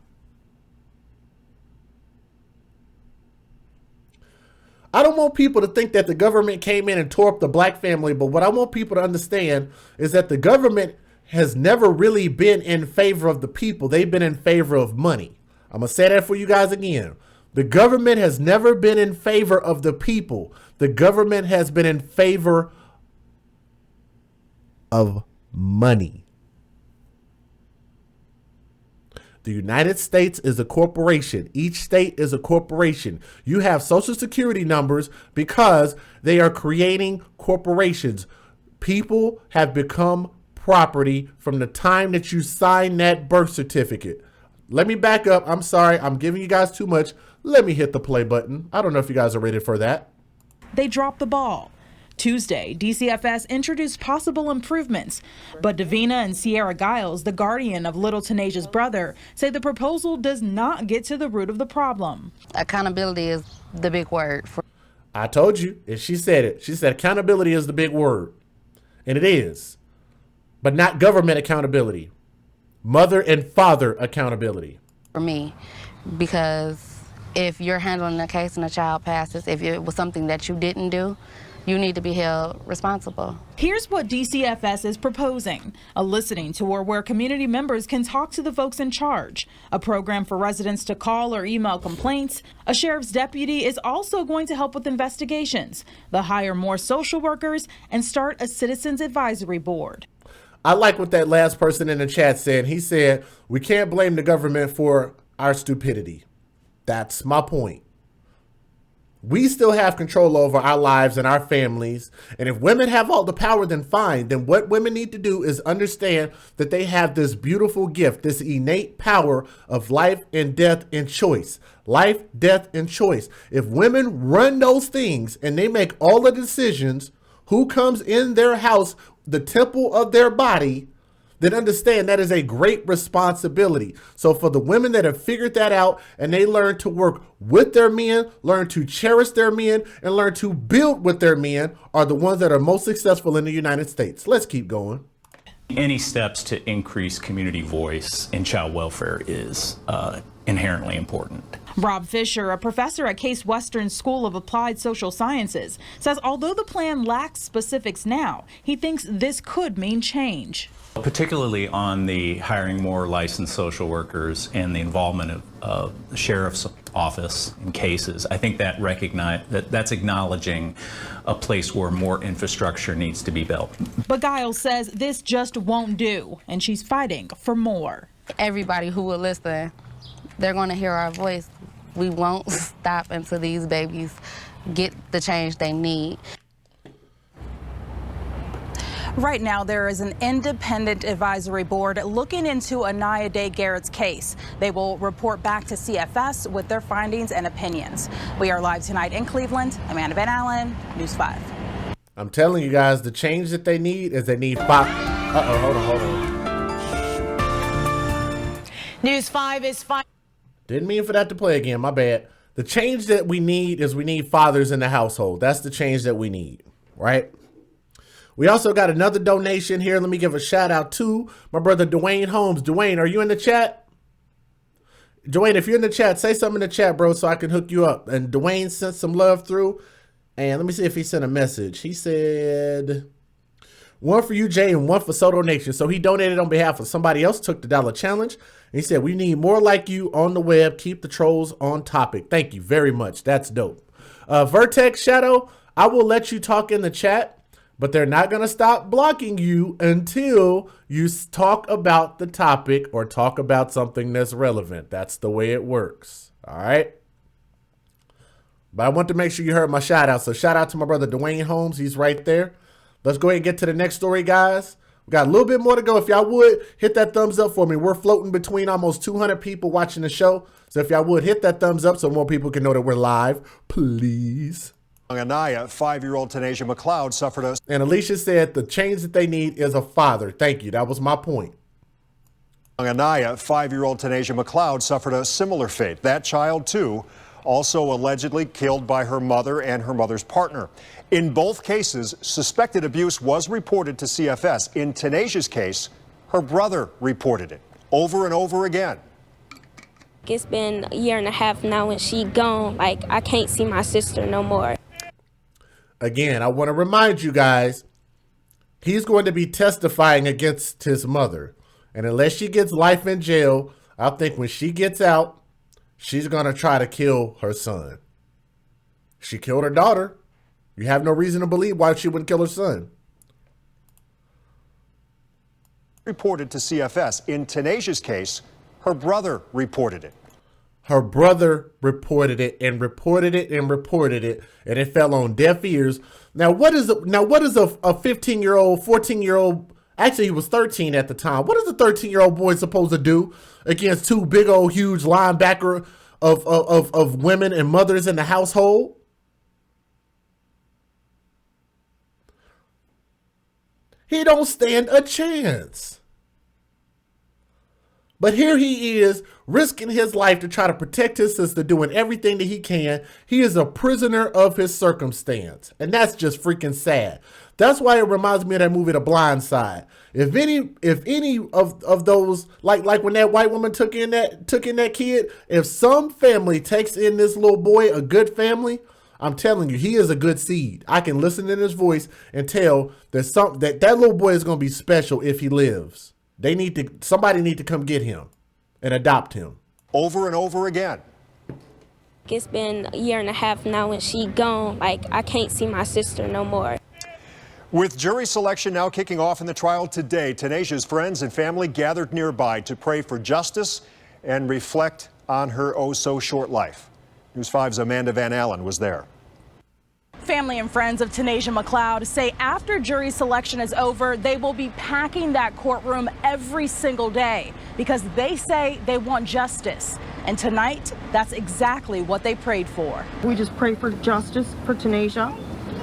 I don't want people to think that the government came in and tore up the black family, but what I want people to understand is that the government has never really been in favor of the people. They've been in favor of money. I'm going to say that for you guys again. The government has never been in favor of the people. The government has been in favor of money. The United States is a corporation. Each state is a corporation. You have social security numbers because they are creating corporations. People have become property from the time that you sign that birth certificate. Let me back up. I'm sorry. I'm giving you guys too much. Let me hit the play button. I don't know if you guys are ready for that. they dropped the ball. Tuesday, DCFS introduced possible improvements, but Davina and Sierra Giles, the guardian of little Tanaja's brother, say the proposal does not get to the root of the problem. Accountability is the big word. I told you, and she said it. She said accountability is the big word, and it is, but not government accountability. Mother and father accountability. For me, because if you're handling a case and a child passes, if it was something that you didn't do, you need to be held responsible. Here's what DCFS is proposing: a listening tour where community members can talk to the folks in charge, a program for residents to call or email complaints. A sheriff's deputy is also going to help with investigations. They'll hire more social workers and start a citizens advisory board. I like what that last person in the chat said. He said, we can't blame the government for our stupidity. That's my point. We still have control over our lives and our families. And if women have all the power, then fine. Then what women need to do is understand that they have this beautiful gift, this innate power of life and death and choice. Life, death, and choice. If women run those things and they make all the decisions, who comes in their house, the temple of their body, then understand that is a great responsibility. So for the women that have figured that out and they learn to work with their men, learn to cherish their men, and learn to build with their men are the ones that are most successful in the United States. Let's keep going. Any steps to increase community voice in child welfare is inherently important. Rob Fisher, a professor at Case Western School of Applied Social Sciences, says although the plan lacks specifics now, he thinks this could mean change. Particularly on the hiring more licensed social workers and the involvement of the sheriff's office in cases. I think that that's acknowledging a place where more infrastructure needs to be built. But Giles says this just won't do, and she's fighting for more. Everybody who will listen, they're going to hear our voice. We won't stop until these babies get the change they need. Right now, there is an independent advisory board looking into Anaya Day Garrett's case. They will report back to CFS with their findings and opinions. We are live tonight in Cleveland. Amanda Van Allen, News 5. I'm telling you guys, the change that they need is they need five. Hold on. News 5 is fine. Didn't mean for that to play again. My bad. The change that we need is we need fathers in the household. That's the change that we need, right? We also got another donation here. Let me give a shout out to my brother, Dwayne Holmes. Dwayne, are you in the chat? Dwayne, if you're in the chat, say something in the chat, bro, so I can hook you up. And Dwayne sent some love through. And let me see if he sent a message. He said, one for you, Jay, and one for Soto Nation. So he donated on behalf of somebody else, took the $1 challenge. And he said, we need more like you on the web. Keep the trolls on topic. Thank you very much. That's dope. Vertex Shadow, I will let you talk in the chat, but they're not going to stop blocking you until you talk about the topic or talk about something that's relevant. That's the way it works. All right. But I want to make sure you heard my shout out. So shout out to my brother, Dwayne Holmes. He's right there. Let's go ahead and get to the next story, guys. We got a little bit more to go. If y'all would, hit that thumbs up for me. We're floating between almost 200 people watching the show. So if y'all would, hit that thumbs up so more people can know that we're live, please. Anaya, 5-year-old Tanaja McCloud suffered a... And Alicia said the change that they need is a father. Thank you. That was my point. Anaya, 5-year-old Tanaja McCloud suffered a similar fate. That child, too, also allegedly killed by her mother and her mother's partner. In both cases, suspected abuse was reported to CFS. In Tanaja's case, her brother reported it over and over again. It's been a year and a half now and she gone. Like, I can't see my sister no more. Again, I want to remind you guys, he's going to be testifying against his mother. And unless she gets life in jail, I think when she gets out, she's going to try to kill her son. She killed her daughter. You have no reason to believe why she wouldn't kill her son. Reported to CFS. In Tanaja's case, her brother reported it. Her brother reported it and reported it and reported it, and it fell on deaf ears. Now, what is a 15-year-old, 14-year-old? Actually, he was 13 at the time. What is a 13-year-old boy supposed to do against two big old huge linebacker of women and mothers in the household? He don't stand a chance. But here he is, risking his life to try to protect his sister, doing everything that he can. He is a prisoner of his circumstance. And that's just freaking sad. That's why it reminds me of that movie, The Blind Side. If any of those, like when that white woman took in that kid, if some family takes in this little boy, a good family, I'm telling you, he is a good seed. I can listen in his voice and tell that that little boy is going to be special if he lives. Somebody need to come get him and adopt him. Over and over again. It's been a year and a half now and she gone. Like, I can't see my sister no more. With jury selection now kicking off in the trial today, Tanasia's friends and family gathered nearby to pray for justice and reflect on her oh-so-short life. News 5's Amanda Van Allen was there. Family and friends of Tanasia McCloud say after jury selection is over, they will be packing that courtroom every single day because they say they want justice. And tonight, that's exactly what they prayed for. We just pray for justice for Tanasia.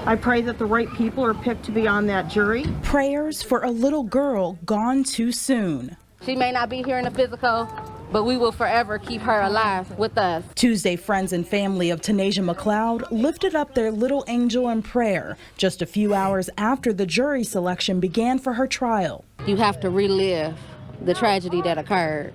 I pray that the right people are picked to be on that jury. Prayers for a little girl gone too soon. She may not be here in the physical, but we will forever keep her alive with us. Tuesday, friends and family of Tanasia McCloud lifted up their little angel in prayer just a few hours after the jury selection began for her trial. You have to relive the tragedy that occurred.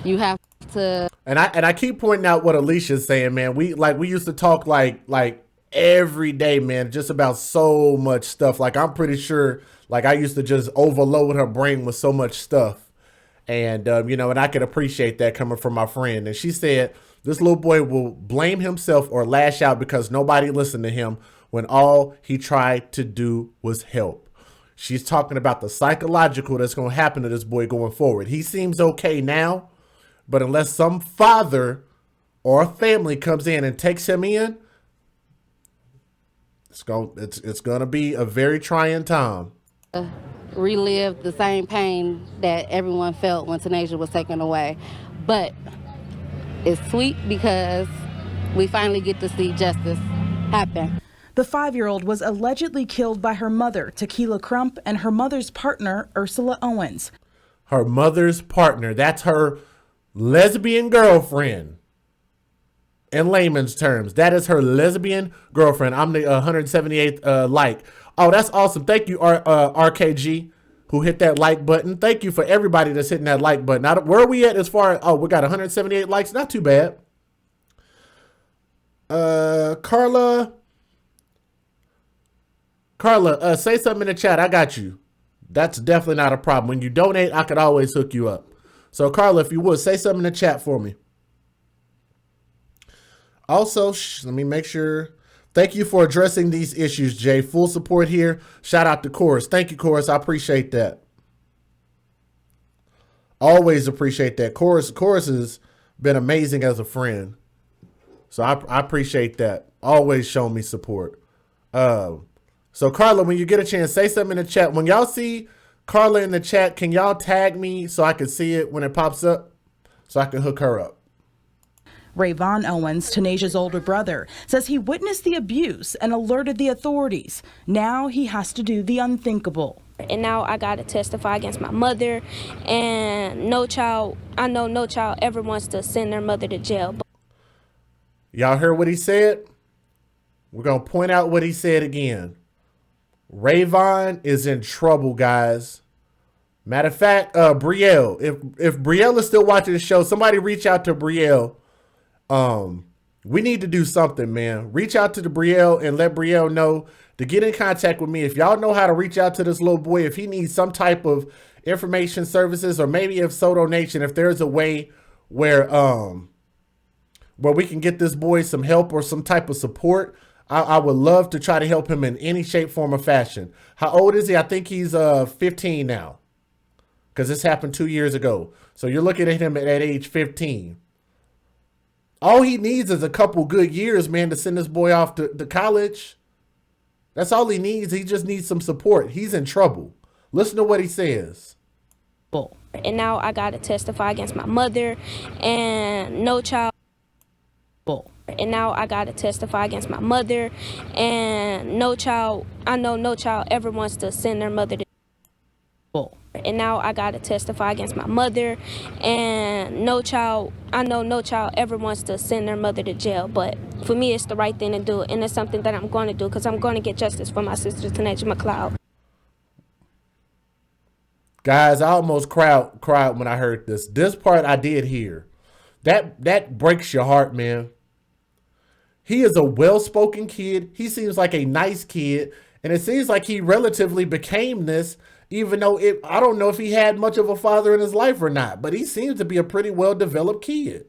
You have to. And I keep pointing out what Alicia's saying, man. We used to talk like every day, man, just about so much stuff. Like, I'm pretty sure, like, I used to just overload her brain with so much stuff. And, and I could appreciate that coming from my friend. And she said this little boy will blame himself or lash out because nobody listened to him when all he tried to do was help. She's talking about the psychological that's going to happen to this boy going forward. He seems okay now, but unless some father or family comes in and takes him in, it's going to be a very trying time. Relive the same pain that everyone felt when Tanasia was taken away. But it's sweet because we finally get to see justice happen. The 5-year-old was allegedly killed by her mother, Tequila Crump, and her mother's partner, Ursula Owens. Her mother's partner, that's her lesbian girlfriend. In layman's terms, that is her lesbian girlfriend. I'm the 178th like. Oh, that's awesome. Thank you, RKG, who hit that like button. Thank you for everybody that's hitting that like button. Now, where are we at as far as, we got 178 likes. Not too bad. Carla, say something in the chat. I got you. That's definitely not a problem. When you donate, I could always hook you up. So, Carla, if you would, say something in the chat for me. Also, let me make sure. Thank you for addressing these issues, Jay. Full support here. Shout out to Chorus. Thank you, Chorus. I appreciate that. Always appreciate that. Chorus has been amazing as a friend. So I appreciate that. Always show me support. So, Carla, when you get a chance, say something in the chat. When y'all see Carla in the chat, can y'all tag me so I can see it when it pops up so I can hook her up? Rayvon Owens, Tanasia's older brother, says he witnessed the abuse and alerted the authorities. Now he has to do the unthinkable. And now I got to testify against my mother, and no child ever wants to send their mother to jail. Y'all heard what he said? We're going to point out what he said again. Rayvon is in trouble, guys. Matter of fact, Brielle, if Brielle is still watching the show, somebody reach out to Brielle. We need to do something, man. Reach out to the Brielle and let Brielle know to get in contact with me. If y'all know how to reach out to this little boy, if he needs some type of information services, or maybe if Soto Nation, if there's a way where we can get this boy some help or some type of support, I would love to try to help him in any shape, form, or fashion. How old is he? I think he's 15 now, because this happened 2 years ago. So you're looking at him at age 15. All he needs is a couple good years, man, to send this boy off to college. That's all he needs. He just needs some support. He's in trouble. Listen to what he says. And now I got to testify against my mother, and no child. And now I got to testify against my mother, and no child ever wants to send their mother to. And now I got to testify against my mother, and I know no child ever wants to send their mother to jail, but for me it's the right thing to do, and it's something that I'm going to do because I'm going to get justice for my sister, Tanaja McCloud. Guys, I almost cried when I heard this. This part I did hear. That breaks your heart, man. He is a well-spoken kid. He seems like a nice kid, and it seems like he relatively became this, even though I don't know if he had much of a father in his life or not, but he seems to be a pretty well-developed kid.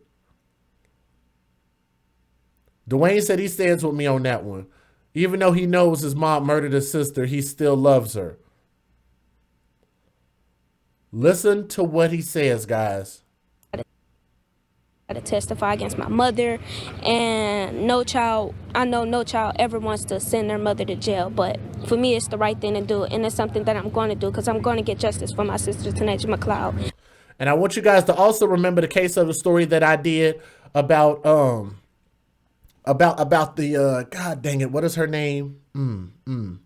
Dwayne said he stands with me on that one. Even though he knows his mom murdered his sister, he still loves her. Listen to what he says, guys. To testify against my mother, and I know no child ever wants to send their mother to jail, but for me it's the right thing to do, and it's something that I'm going to do because I'm going to get justice for my sister, Tanaja McCloud. And I want you guys to also remember the case of the story that I did about the God dang it, what is her name? The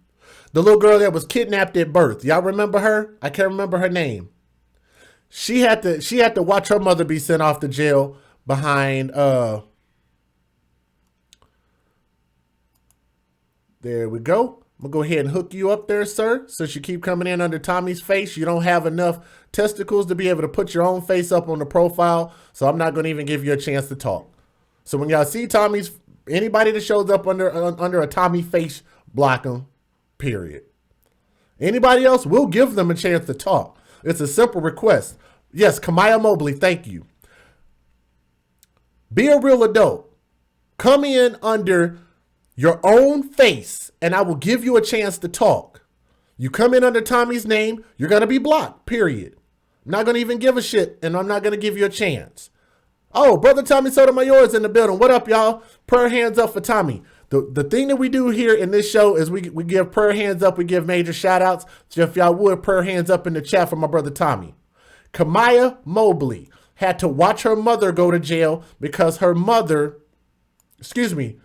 little girl that was kidnapped at birth. Y'all remember her? I can't remember her name. She had to watch her mother be sent off to jail behind there we go. I'm gonna go ahead and hook you up there, sir. Since you keep coming in under Tommy's face, you don't have enough testicles to be able to put your own face up on the profile, so I'm not gonna even give you a chance to talk. So when y'all see anybody that shows up under a Tommy face, block them, period. Anybody else, we'll give them a chance to talk. It's a simple request. Yes, Kamaya Mobley, thank you. Be a real adult. Come in under your own face, and I will give you a chance to talk. You come in under Tommy's name, you're going to be blocked, period. I'm not going to even give a shit, and I'm not going to give you a chance. Oh, Brother Tommy Sotomayor is in the building. What up, y'all? Prayer hands up for Tommy. The thing that we do here in this show is we give prayer hands up. We give major shout outs. So if y'all would, prayer hands up in the chat for my brother Tommy. Kamaya Mobley had to watch her mother go to jail because her mother, the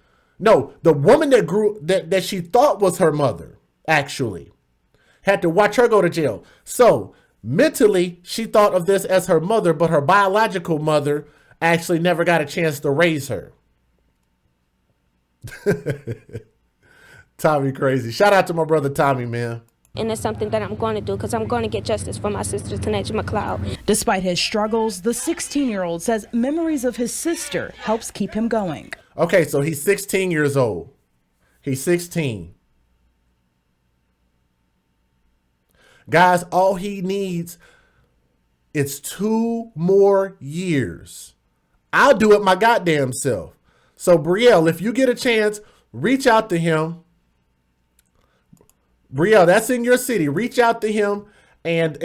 woman that she thought was her mother, actually, had to watch her go to jail. So mentally, she thought of this as her mother, but her biological mother actually never got a chance to raise her. Tommy crazy. Shout out to my brother Tommy, man. And it's something that I'm going to do because I'm going to get justice for my sister, Tanaja McCloud. Despite his struggles, the 16-year-old says memories of his sister helps keep him going. Okay, so he's 16 years old. He's 16. Guys, all he needs is 2 more years. I'll do it my goddamn self. So, Brielle, if you get a chance, reach out to him. Brielle, that's in your city. Reach out to him and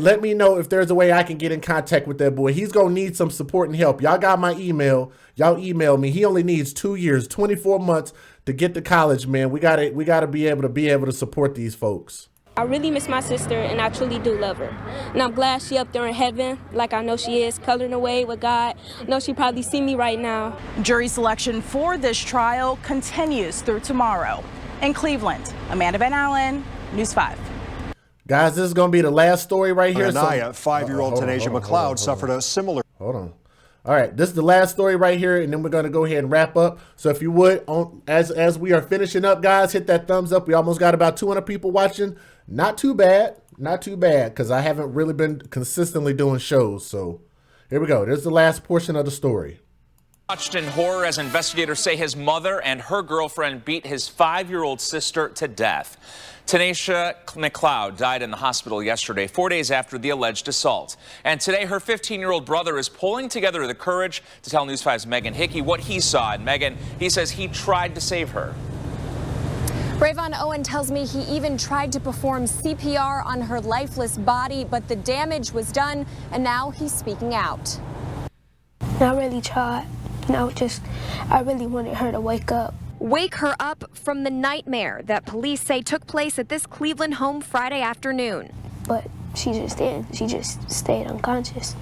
let me know if there's a way I can get in contact with that boy. He's going to need some support and help. Y'all got my email. Y'all email me. He only needs 2 years, 24 months to get to college, man. We got to be able to support these folks. I really miss my sister, and I truly do love her. And I'm glad she up there in heaven, like I know she is, coloring away with God. I know she probably see me right now. Jury selection for this trial continues through tomorrow. In Cleveland, Amanda Van Allen, News 5. Guys, this is going to be the last story right here. Anaya, 5-year-old Tanaja McCloud suffered a similar... Hold on. All right, this is the last story right here, and then we're going to go ahead and wrap up. So if you would, as we are finishing up, guys, hit that thumbs up. We almost got about 200 people watching. Not too bad, because I haven't really been consistently doing shows. So here we go. There's the last portion of the story. Watched in horror as investigators say his mother and her girlfriend beat his 5-year-old sister to death. Tanaja McCloud died in the hospital yesterday, 4 days after the alleged assault. And today, her 15-year-old brother is pulling together the courage to tell News 5's Megan Hickey what he saw. And Megan, he says he tried to save her. Rayvon Owen tells me he even tried to perform CPR on her lifeless body, but the damage was done, and now he's speaking out. I really tried. I really wanted her to wake up. Wake her up from the nightmare that police say took place at this Cleveland home Friday afternoon. But she just didn't. She just stayed unconscious.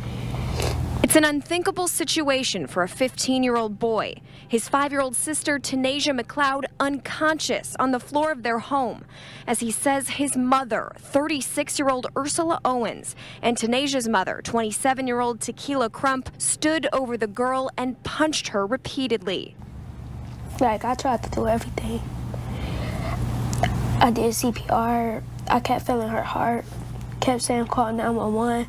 It's an unthinkable situation for a 15-year-old boy. His 5-year-old sister, Tanasia McCloud, unconscious on the floor of their home. As he says his mother, 36-year-old Ursula Owens, and Tanasia's mother, 27-year-old Tequila Crump, stood over the girl and punched her repeatedly. Like, I tried to do everything. I did CPR. I kept feeling her heart. Kept saying call 911.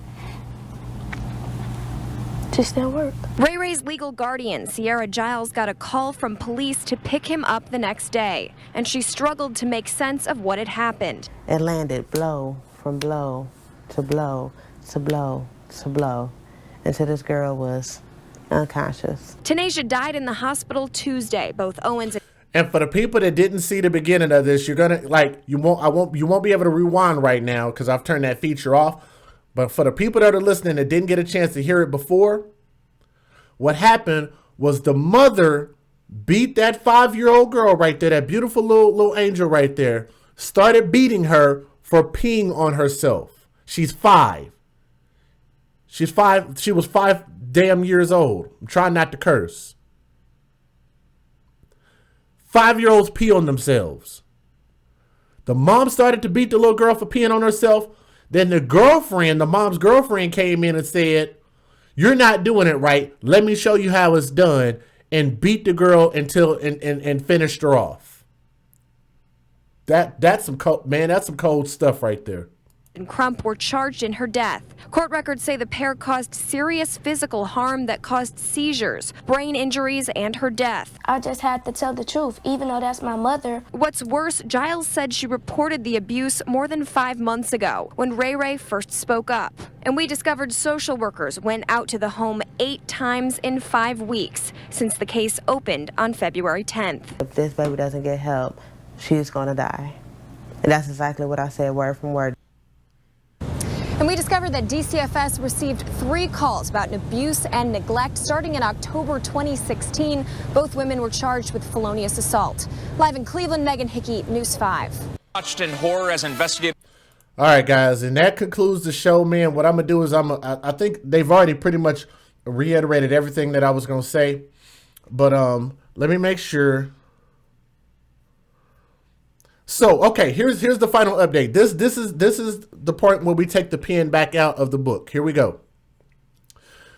Just didn't work. Ray Ray's legal guardian, Sierra Giles, got a call from police to pick him up the next day, and she struggled to make sense of what had happened. It landed blow from blow to blow to blow to blow until this girl was unconscious. Tanasia died in the hospital Tuesday. Both Owens and for the people that didn't see the beginning of this, you're gonna you won't be able to rewind right now because I've turned that feature off. But for the people that are listening that didn't get a chance to hear it before, what happened was the mother beat that 5-year-old girl right there, that beautiful little angel right there, started beating her for peeing on herself. She's 5. She's 5. She was 5 damn years old. I'm trying not to curse. 5-year-olds pee on themselves. The mom started to beat the little girl for peeing on herself. Then the girlfriend, the mom's girlfriend, came in and said, "You're not doing it right. Let me show you how it's done," and beat the girl until and finished her off. That's some cold stuff right there. And Crump were charged in her death. Court records say the pair caused serious physical harm that caused seizures, brain injuries, and her death. I just had to tell the truth, even though that's my mother. What's worse, Giles said she reported the abuse more than 5 months ago when Ray Ray first spoke up. And we discovered social workers went out to the home 8 times in 5 weeks since the case opened on February 10th. If this baby doesn't get help, she's gonna die. And that's exactly what I said, word from word. And we discovered that DCFS received 3 calls about abuse and neglect starting in October 2016. Both women were charged with felonious assault. Live in Cleveland, Megan Hickey, News 5. Watched in horror as investigators. All right, guys, and that concludes the show, man. What I'm gonna do is I think they've already pretty much reiterated everything that I was gonna say, but let me make sure. So, okay, here's the final update. This is the part where we take the pen back out of the book. Here we go.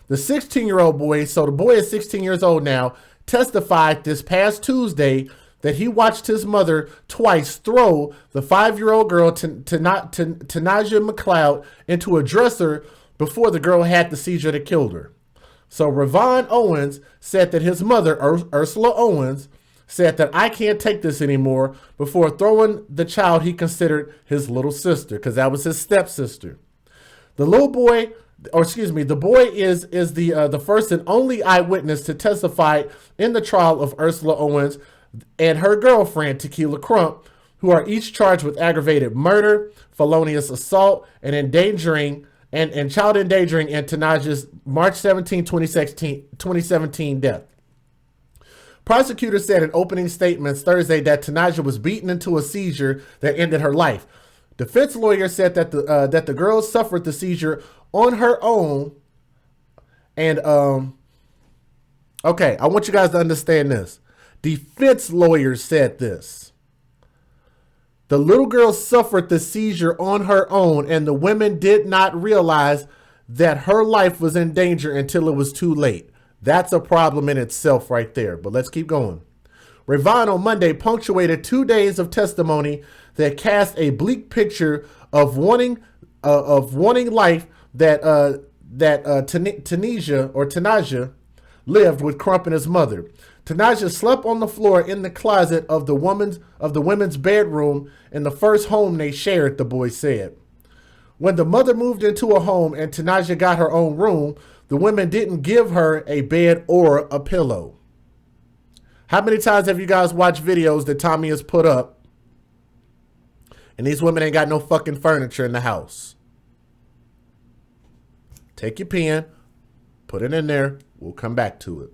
The 16-year-old boy, so the boy is 16 years old now, testified this past Tuesday that he watched his mother twice throw the 5-year-old girl, Tanasia McCloud, into a dresser before the girl had the seizure that killed her. So Ravon Owens said that his mother, Ursula Owens, said that "I can't take this anymore" before throwing the child he considered his little sister, because that was his stepsister. The little boy, or excuse me, the boy is the first and only eyewitness to testify in the trial of Ursula Owens and her girlfriend, Tequila Crump, who are each charged with aggravated murder, felonious assault, and endangering and child endangering in Tanasia's March 17, 2017 death. Prosecutors said in opening statements Thursday that Tanasia was beaten into a seizure that ended her life. Defense lawyer said that the girl suffered the seizure on her own. And okay, I want you guys to understand this. Defense lawyers said this. The little girl suffered the seizure on her own, and the women did not realize that her life was in danger until it was too late. That's a problem in itself right there, but let's keep going. Ravon on Monday punctuated 2 days of testimony that cast a bleak picture of wanting life that Tanasia lived with Crump and his mother. Tanasia slept on the floor in the closet of the women's bedroom in the first home they shared, the boy said. When the mother moved into a home and Tanasia got her own room, the women didn't give her a bed or a pillow. How many times have you guys watched videos that Tommy has put up and these women ain't got no fucking furniture in the house? Take your pen, put it in there, we'll come back to it.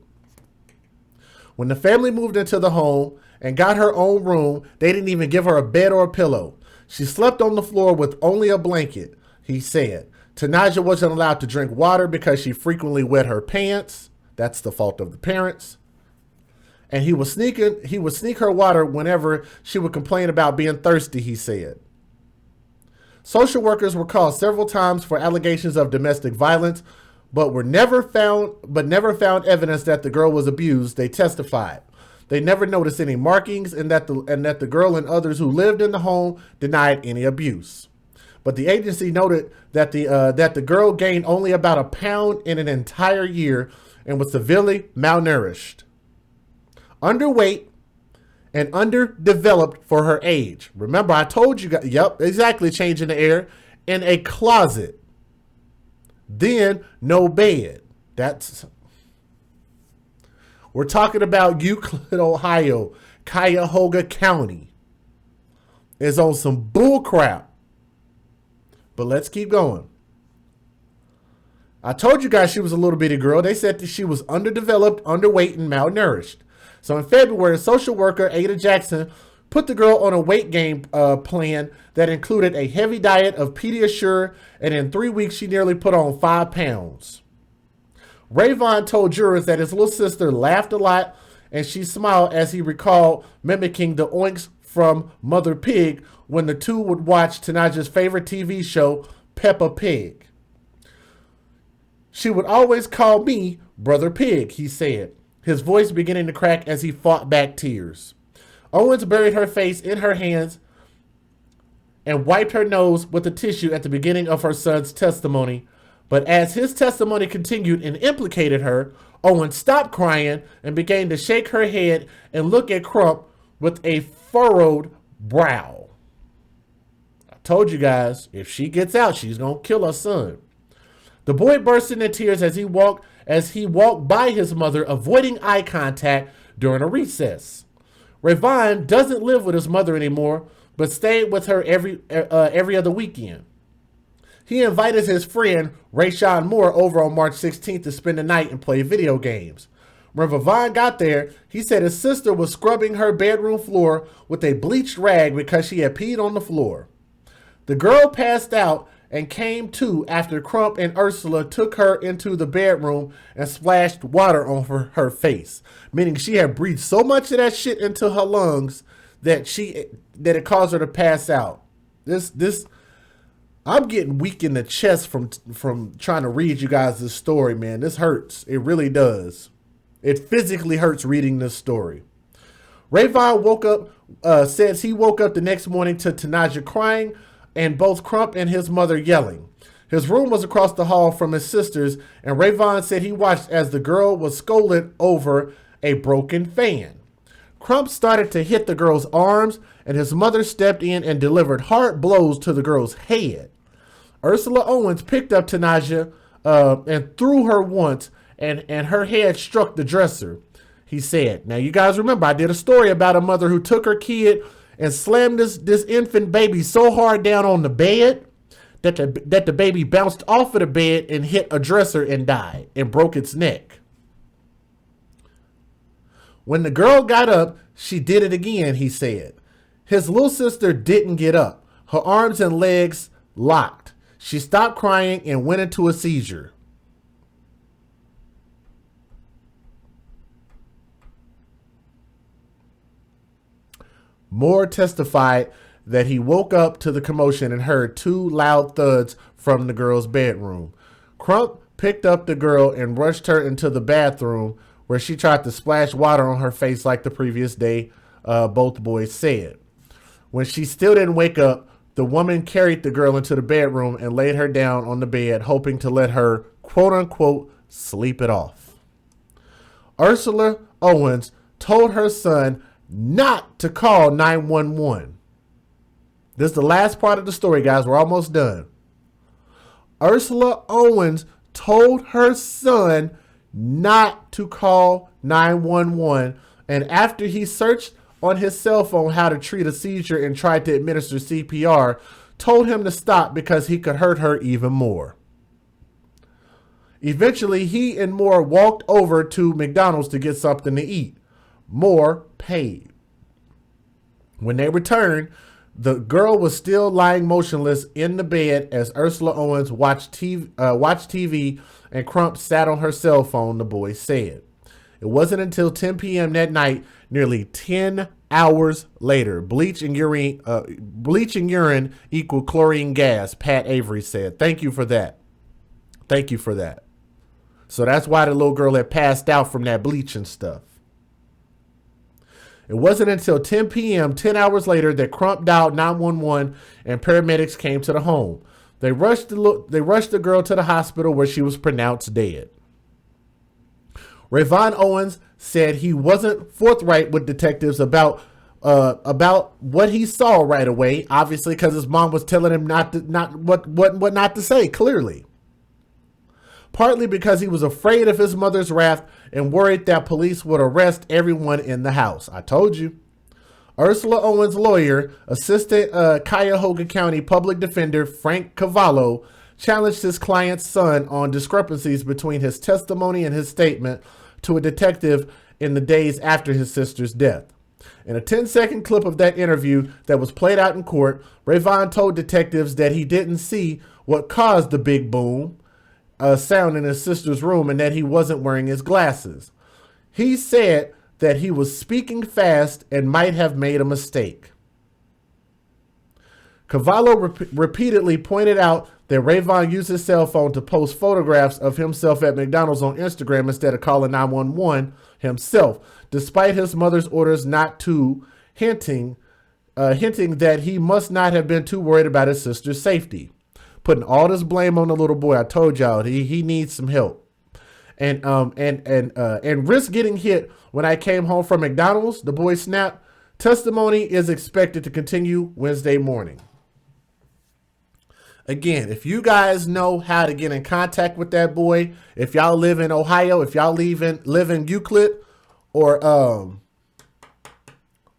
When the family moved into the home and got her own room, they didn't even give her a bed or a pillow. She slept on the floor with only a blanket, he said. Tanaja wasn't allowed to drink water because she frequently wet her pants. That's the fault of the parents. And he would sneak her water whenever she would complain about being thirsty, he said. Social workers were called several times for allegations of domestic violence, but never found evidence that the girl was abused, they testified. They never noticed any markings and that the girl and others who lived in the home denied any abuse. But the agency noted that the girl gained only about a pound in an entire year and was severely malnourished, underweight, and underdeveloped for her age. Remember, I told you guys, yep, exactly, changing the air, in a closet. Then no bed. We're talking about Euclid, Ohio. Cuyahoga County is on some bull crap. But let's keep going. I told you guys she was a little bitty girl. They said that she was underdeveloped, underweight, and malnourished. So in February, social worker Ada Jackson put the girl on a weight gain plan that included a heavy diet of Pediasure, and in 3 weeks, she nearly put on 5 pounds. Rayvon told jurors that his little sister laughed a lot, and she smiled as he recalled mimicking the oinks from Mother Pig when the two would watch Tanaja's favorite TV show, Peppa Pig. She would always call me Brother Pig, he said, his voice beginning to crack as he fought back tears. Owens buried her face in her hands and wiped her nose with a tissue at the beginning of her son's testimony. But as his testimony continued and implicated her, Owens stopped crying and began to shake her head and look at Crump with a furrowed brow. I told you guys, if she gets out, she's going to kill her son. The boy burst into tears as he walked by his mother, avoiding eye contact during a recess. Rayvon doesn't live with his mother anymore, but stayed with her every other weekend. He invited his friend Rayshawn Moore over on March 16th to spend the night and play video games. When Rayvon got there, he said his sister was scrubbing her bedroom floor with a bleached rag because she had peed on the floor. The girl passed out and came to after Crump and Ursula took her into the bedroom and splashed water on her face, meaning she had breathed so much of that shit into her lungs that it caused her to pass out. I'm getting weak in the chest from trying to read you guys this story, man. This hurts. It really does. It physically hurts reading this story. Rayvon says he woke up the next morning to Tanaja crying and both Crump and his mother yelling. His room was across the hall from his sister's, and Rayvon said he watched as the girl was scolded over a broken fan. Crump started to hit the girl's arms, and his mother stepped in and delivered hard blows to the girl's head. Ursula Owens picked up Tanaja and threw her once, and her head struck the dresser, he said. Now, you guys remember, I did a story about a mother who took her kid and slammed this infant baby so hard down on the bed that the baby bounced off of the bed and hit a dresser and died and broke its neck. When the girl got up, she did it again, he said. His little sister didn't get up. Her arms and legs locked. She stopped crying and went into a seizure. Moore testified that he woke up to the commotion and heard 2 loud thuds from the girl's bedroom. Crump picked up the girl and rushed her into the bathroom, where she tried to splash water on her face like the previous day, both boys said. When she still didn't wake up, the woman carried the girl into the bedroom and laid her down on the bed, hoping to let her, quote-unquote, sleep it off. Ursula Owens told her son not to call 911. This is the last part of the story, guys. We're almost done. Ursula Owens told her son not to call 911, and after he searched on his cell phone how to treat a seizure and tried to administer CPR, told him to stop because he could hurt her even more. Eventually, he and Moore walked over to McDonald's to get something to eat. Moore paid. When they returned, The girl was still lying motionless in the bed as Ursula Owens watched TV and Crump sat on her cell phone, the boy said. It wasn't until 10 p.m. that night, nearly 10 hours later, bleaching urine equaled chlorine gas, Pat Avery said. Thank you for that. Thank you for that. So that's why the little girl had passed out from that bleaching stuff. It wasn't until 10 p.m., 10 hours later, that Crump dialed 911 and paramedics came to the home. They rushed the girl to the hospital where she was pronounced dead. Rayvon Owens said he wasn't forthright with detectives about what he saw right away, obviously because his mom was telling him what not to say, clearly. Partly because he was afraid of his mother's wrath and worried that police would arrest everyone in the house. I told you. Ursula Owens' lawyer, Assistant Cuyahoga County Public Defender Frank Cavallo, challenged his client's son on discrepancies between his testimony and his statement to a detective in the days after his sister's death. In a 10-second clip of that interview that was played out in court, Rayvon told detectives that he didn't see what caused the big boom sound in his sister's room and that he wasn't wearing his glasses. He said that he was speaking fast and might have made a mistake. Cavallo repeatedly pointed out that Rayvon used his cell phone to post photographs of himself at McDonald's on Instagram instead of calling 911 himself, despite his mother's orders not to, hinting that he must not have been too worried about his sister's safety. Putting all this blame on the little boy. I told y'all he needs some help. And risk getting hit when I came home from McDonald's, the boy snapped. Testimony is expected to continue Wednesday morning. Again, if you guys know how to get in contact with that boy, if y'all live in Ohio, if y'all live in Euclid or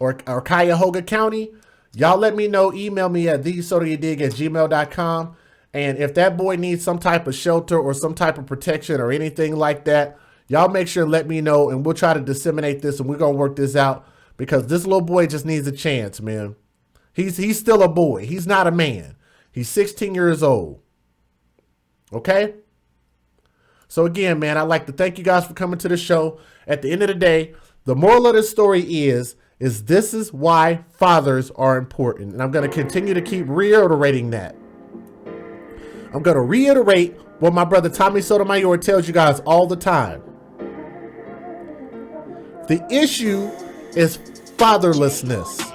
Cuyahoga County, y'all let me know. Email me at thesotayoudig@gmail.com. And if that boy needs some type of shelter or some type of protection or anything like that, y'all make sure and let me know, and we'll try to disseminate this, and we're going to work this out, because this little boy just needs a chance, man. He's still a boy. He's not a man. He's 16 years old. Okay? So again, man, I'd like to thank you guys for coming to the show. At the end of the day, the moral of the story is this is why fathers are important. And I'm going to continue to keep reiterating that. I'm going to reiterate what my brother Tommy Sotomayor tells you guys all the time. The issue is fatherlessness.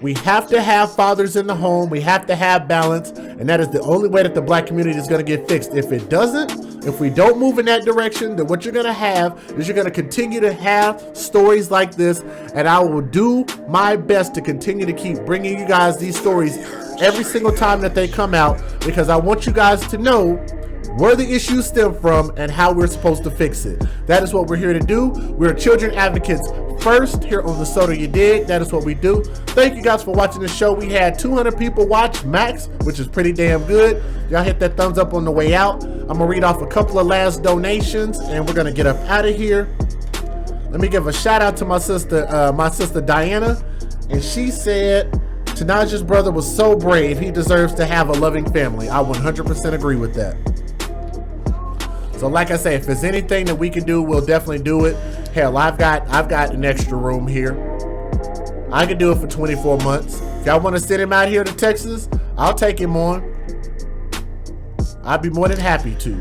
We have to have fathers in the home. We have to have balance. And that is the only way that the black community is going to get fixed. If it doesn't, if we don't move in that direction, then what you're going to have is you're going to continue to have stories like this. And I will do my best to continue to keep bringing you guys these stories every single time that they come out, because I want you guys to know where the issues stem from and how we're supposed to fix it. That is what we're here to do. We're children advocates first here on the So Do You Dig. That is what we do. Thank you guys for watching the show. We had 200 people watch max, which is pretty damn good. Y'all hit that thumbs up on the way out. I'm gonna read off a couple of last donations and we're gonna get up out of here. Let me give a shout out to my sister Diana, and she said Tanaja's brother was so brave. He deserves to have a loving family. I 100% agree with that. So like I say, if there's anything that we can do, we'll definitely do it. Hell, I've got an extra room here. I can do it for 24 months. If y'all want to send him out here to Texas, I'll take him on. I'd be more than happy to.